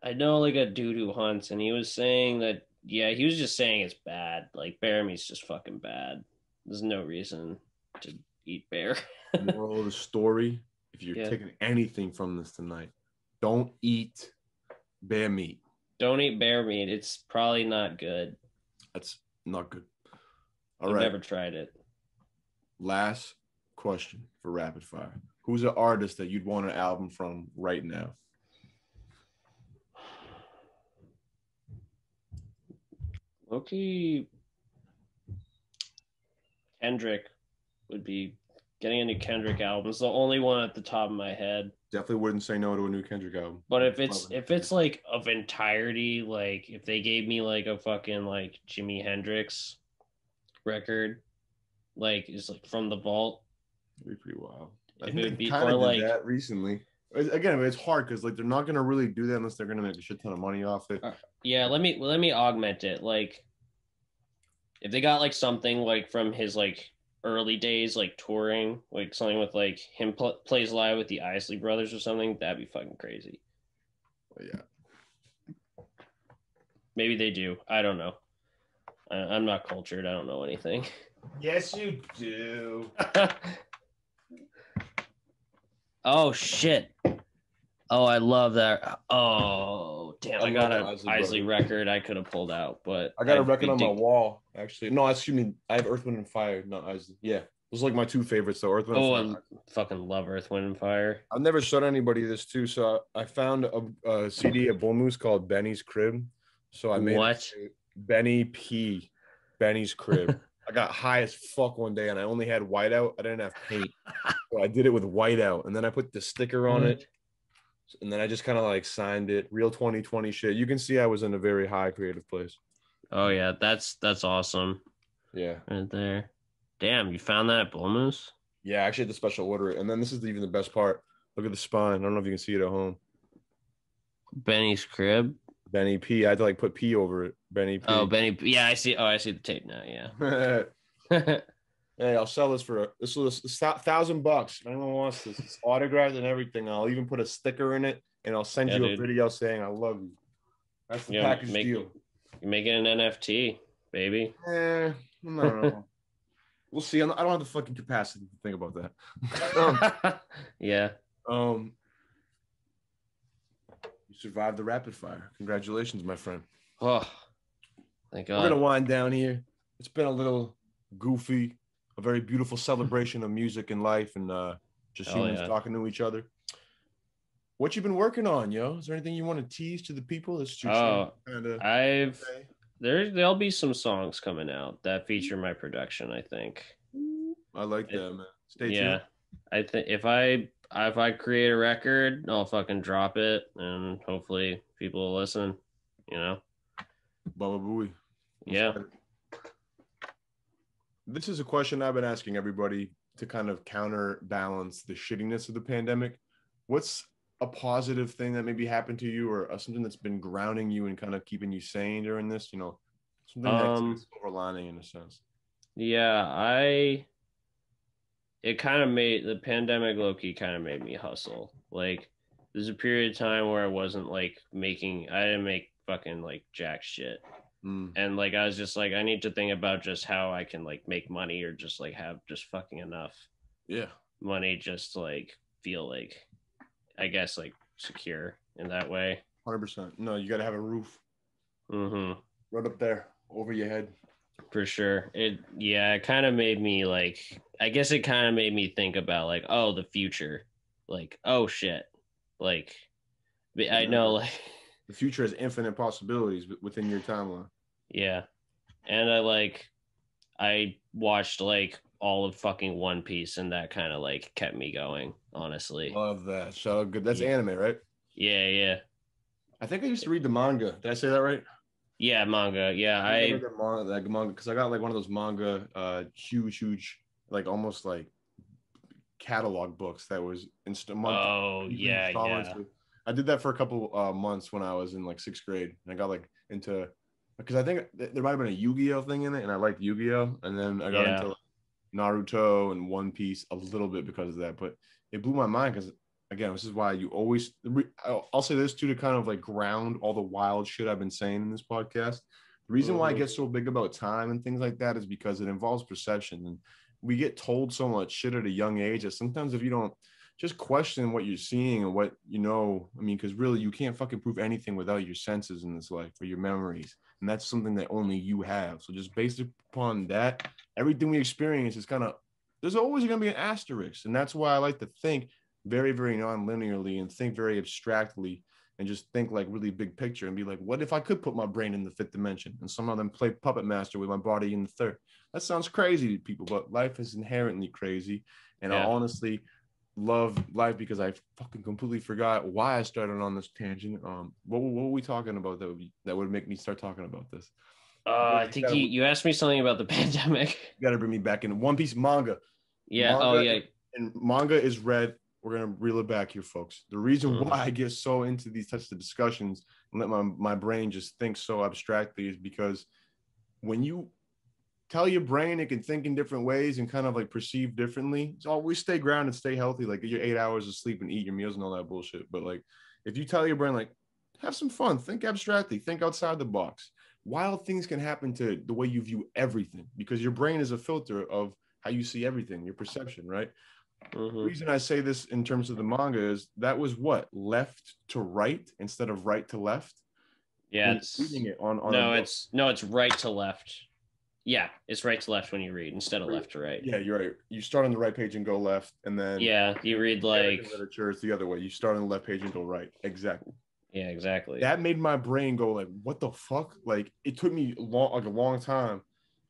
I know like a dude who hunts, and he was saying that, yeah, he was just saying it's bad. Like bear meat's just fucking bad. There's no reason to eat bear. Moral of the story: if you're Yeah. taking anything from this tonight, don't eat bear meat. Don't eat bear meat. It's probably not good. That's not good. All I've right. never tried it. Last question for rapid fire. Who's an artist that you'd want an album from right now? Loki Kendrick would be getting a new Kendrick album. It's the only one at the top of my head. Definitely wouldn't say no to a new Kendrick album. But if it's like of entirety, like if they gave me like a fucking like Jimi Hendrix record, like is like from the vault, it'd be pretty wild. I if think it would they be, kind or of did like, that recently. Again, it's hard because like they're not gonna really do that unless they're gonna make a shit ton of money off it. yeah, let me augment it. Like if they got like something like from his like early days, like touring, like something with like him plays live with the Isley Brothers or something, that'd be fucking crazy. But yeah, Maybe they do. I don't know. I'm not cultured. I don't know anything. yes, you do. Oh shit. Oh, I love that. Oh, damn. I got an Isley record I could have pulled out, but I got a record on my wall, actually. No, excuse me. I have Earth, Wind, and Fire, not Isley. Yeah. Those are like my two favorites, though. Earth, Wind, and Fire. I fucking love Earth, Wind, and Fire. I've never showed anybody this, too. So I found a CD at Bull Moose called Benny's Crib. So I made What? Benny P. Benny's Crib. I got high as fuck one day, and I only had whiteout. I didn't have paint. So I did it with whiteout, and then I put the sticker on it. And then I just kind of like signed it. Real 2020 shit. You can see I was in a very high creative place. Oh yeah, that's awesome. Yeah. Right there. Damn, you found that at Bull Moose? Yeah, I actually had to special order it. And then this is even the best part. Look at the spine. I don't know if you can see it at home. Benny's Crib. Benny P. I had to like put P over it. Benny P. Oh, Benny. Yeah, I see. Oh, I see the tape now. Yeah. Hey, I'll sell this for this was $1,000. If anyone wants this, it's autographed and everything. I'll even put a sticker in it, and I'll send you a video saying I love you. That's the package deal. You're making an NFT, baby. No. We'll see. I don't have the fucking capacity to think about that. Yeah. You survived the rapid fire. Congratulations, my friend. Oh, thank God. We're gonna wind down here. It's been a little goofy, a very beautiful celebration of music and life, and just humans talking to each other. What you been working on, yo? Is there anything you want to tease to the people? There'll be some songs coming out that feature my production, I think. I like that, man. Stay tuned. Yeah. I think if I create a record, I'll fucking drop it, and hopefully people will listen, you know. Baba Booey. Yeah. This is a question I've been asking everybody to kind of counterbalance the shittiness of the pandemic. What's a positive thing that maybe happened to you, or something that's been grounding you and kind of keeping you sane during this? You know, something that's silver lining in a sense. Yeah, it kind of made the pandemic low-key kind of made me hustle. Like there's a period of time where I wasn't like I didn't make fucking like jack shit. And like I was just like, I need to think about just how I can like make money or just like have just fucking enough money just to like feel like, I guess, like secure in that way. 100%. No, you got to have a roof Mm-hmm. right up there over your head. For sure. It kind of made me like, I guess it kind of made me think about like, oh, the future. Like, oh shit. Like, I know, Remember, like, the future has infinite possibilities within your timeline. yeah. And I watched like all of fucking One Piece, and that kind of like kept me going, honestly. Love that. So good. That's Yeah. anime, right? Yeah, yeah. I think I used to read the manga. Did I say that right? Yeah, manga. Yeah, I read that manga because I got like one of those manga, huge, like almost like catalog books that was oh, weekly yeah, installments. yeah. I did that for a couple months when I was in like sixth grade, and I got like into because I think there might have been a Yu-Gi-Oh thing in it, and I liked Yu-Gi-Oh, and then I got Yeah. into like, Naruto and One Piece a little bit because of that, but it blew my mind because again, this is why you always. I'll say this too to kind of like ground all the wild shit I've been saying in this podcast. The reason why I Mm-hmm. get so big about time and things like that is because it involves perception, and we get told so much shit at a young age that sometimes if you don't just question what you're seeing and what you know, I mean, because really you can't fucking prove anything without your senses in this life or your memories, and that's something that only you have. So just based upon that, everything we experience is kind of there's always going to be an asterisk, and that's why I like to think very non-linearly and think very abstractly and just think like really big picture and be like, what if I could put my brain in the fifth dimension and somehow then play puppet master with my body in the third? That sounds crazy to people, but life is inherently crazy. And I Yeah. honestly love life because I fucking completely forgot why I started on this tangent. What were we talking about that would make me start talking about this? I think you asked me something about the pandemic. You gotta bring me back in One Piece manga. Yeah. Oh, Manga yeah. and manga is read. We're gonna reel it back here, folks. The reason Mm-hmm. why I get so into these types of discussions and let my brain just think so abstractly is because when you tell your brain it can think in different ways and kind of like perceive differently, it's always stay grounded, stay healthy, like get your 8 hours of sleep and eat your meals and all that bullshit. But like if you tell your brain like have some fun, think abstractly, think outside the box. Wild things can happen to the way you view everything because your brain is a filter of how you see everything, your perception, right? The Mm-hmm. reason I say this in terms of the manga is that was what left to right instead of right to left Yeah. when you're reading it on a No, book. it's right to left. Yeah, it's right to left when you read instead of left to right. Yeah, you're right. You start on the right page and go left, and then Yeah, you read American like, literature is the other way. You start on the left page and go right. Exactly. yeah, exactly. That made my brain go like, "What the fuck?" Like it took me a long time,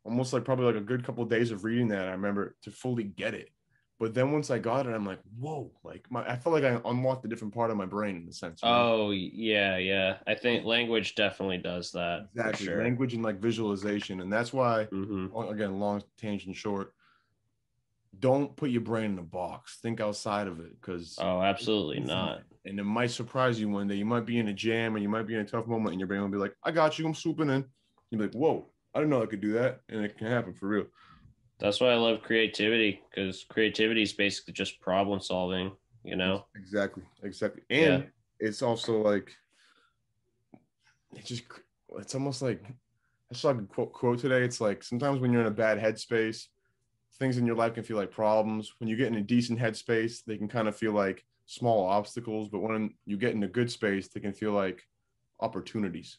almost like probably like a good couple of days of reading that. I remember to fully get it. But then once I got it, I'm like, "Whoa!" Like I felt like I unlocked a different part of my brain in a sense, you know? Oh, yeah, yeah. I think language definitely does that for Exactly, sure. language and like visualization, and that's why, Mm-hmm. again, long tangent short. Don't put your brain in a box. Think outside of it because Oh, absolutely not. and it might surprise you one day. You might be in a jam and you might be in a tough moment, and your brain will be like, "I got you. I'm swooping in." You're like, "Whoa, I didn't know I could do that," and it can happen for real. That's why I love creativity, because creativity is basically just problem solving, you know? Exactly, Yeah. and it's also like it's just it's almost like I saw a quote today. It's like sometimes when you're in a bad headspace, things in your life can feel like problems. When you get in a decent headspace, they can kind of feel like small obstacles. But when you get in a good space, they can feel like opportunities.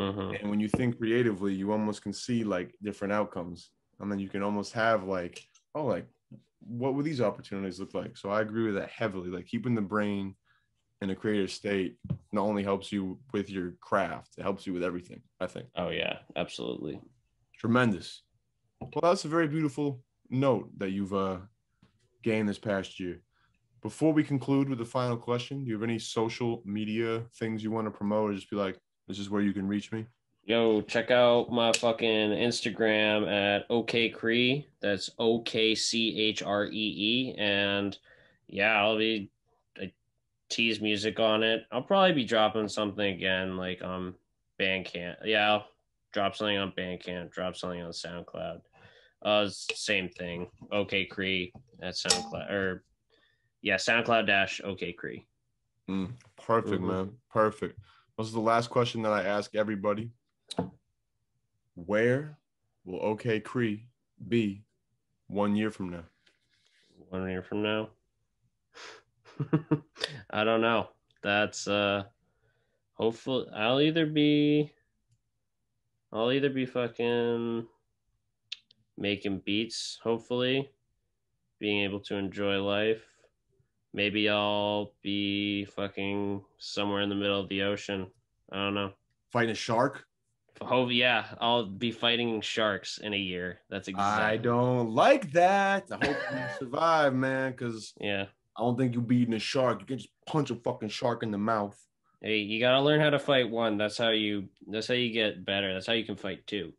Mm-hmm. And when you think creatively, you almost can see like different outcomes. And then you can almost have like, oh, like what would these opportunities look like? So I agree with that heavily. Like keeping the brain in a creative state not only helps you with your craft, it helps you with everything, I think. Oh, yeah, absolutely. Tremendous. Well, that's a very beautiful note that you've gained this past year. Before we conclude with the final question, do you have any social media things you want to promote or just be like, this is where you can reach me? Yo, check out my fucking Instagram at OKChree. That's OKChree. And yeah, I tease music on it. I'll probably be dropping something again, like on Bandcamp. Yeah, I'll drop something on Bandcamp, drop something on SoundCloud. Same thing. OKChree at SoundCloud, or yeah, SoundCloud dash OKChree. Perfect, man. Perfect. This is the last question that I ask everybody. Where will OKChree be 1 year from now? 1 year from now? I don't know. That's hopefully I'll either be fucking making beats, hopefully, being able to enjoy life. Maybe I'll be fucking somewhere in the middle of the ocean. I don't know. Fighting a shark? Oh yeah, I'll be fighting sharks in a year. That's I exactly. don't like that. I hope you survive, man, because Yeah. I don't think you'll be eating a shark. You can just punch a fucking shark in the mouth. Hey, you gotta learn how to fight one. That's how you get better. That's how you can fight two.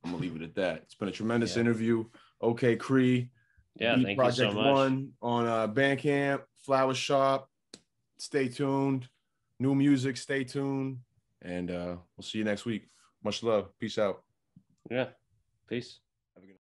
I'm gonna leave it at that. It's been a tremendous Yeah. interview. OKChree, Yeah, Beat thank you so Project much. One on Bandcamp, Flower Shop. Stay tuned. New music, stay tuned. And we'll see you next week. Much love. Peace out. Yeah. Peace. Have a good night.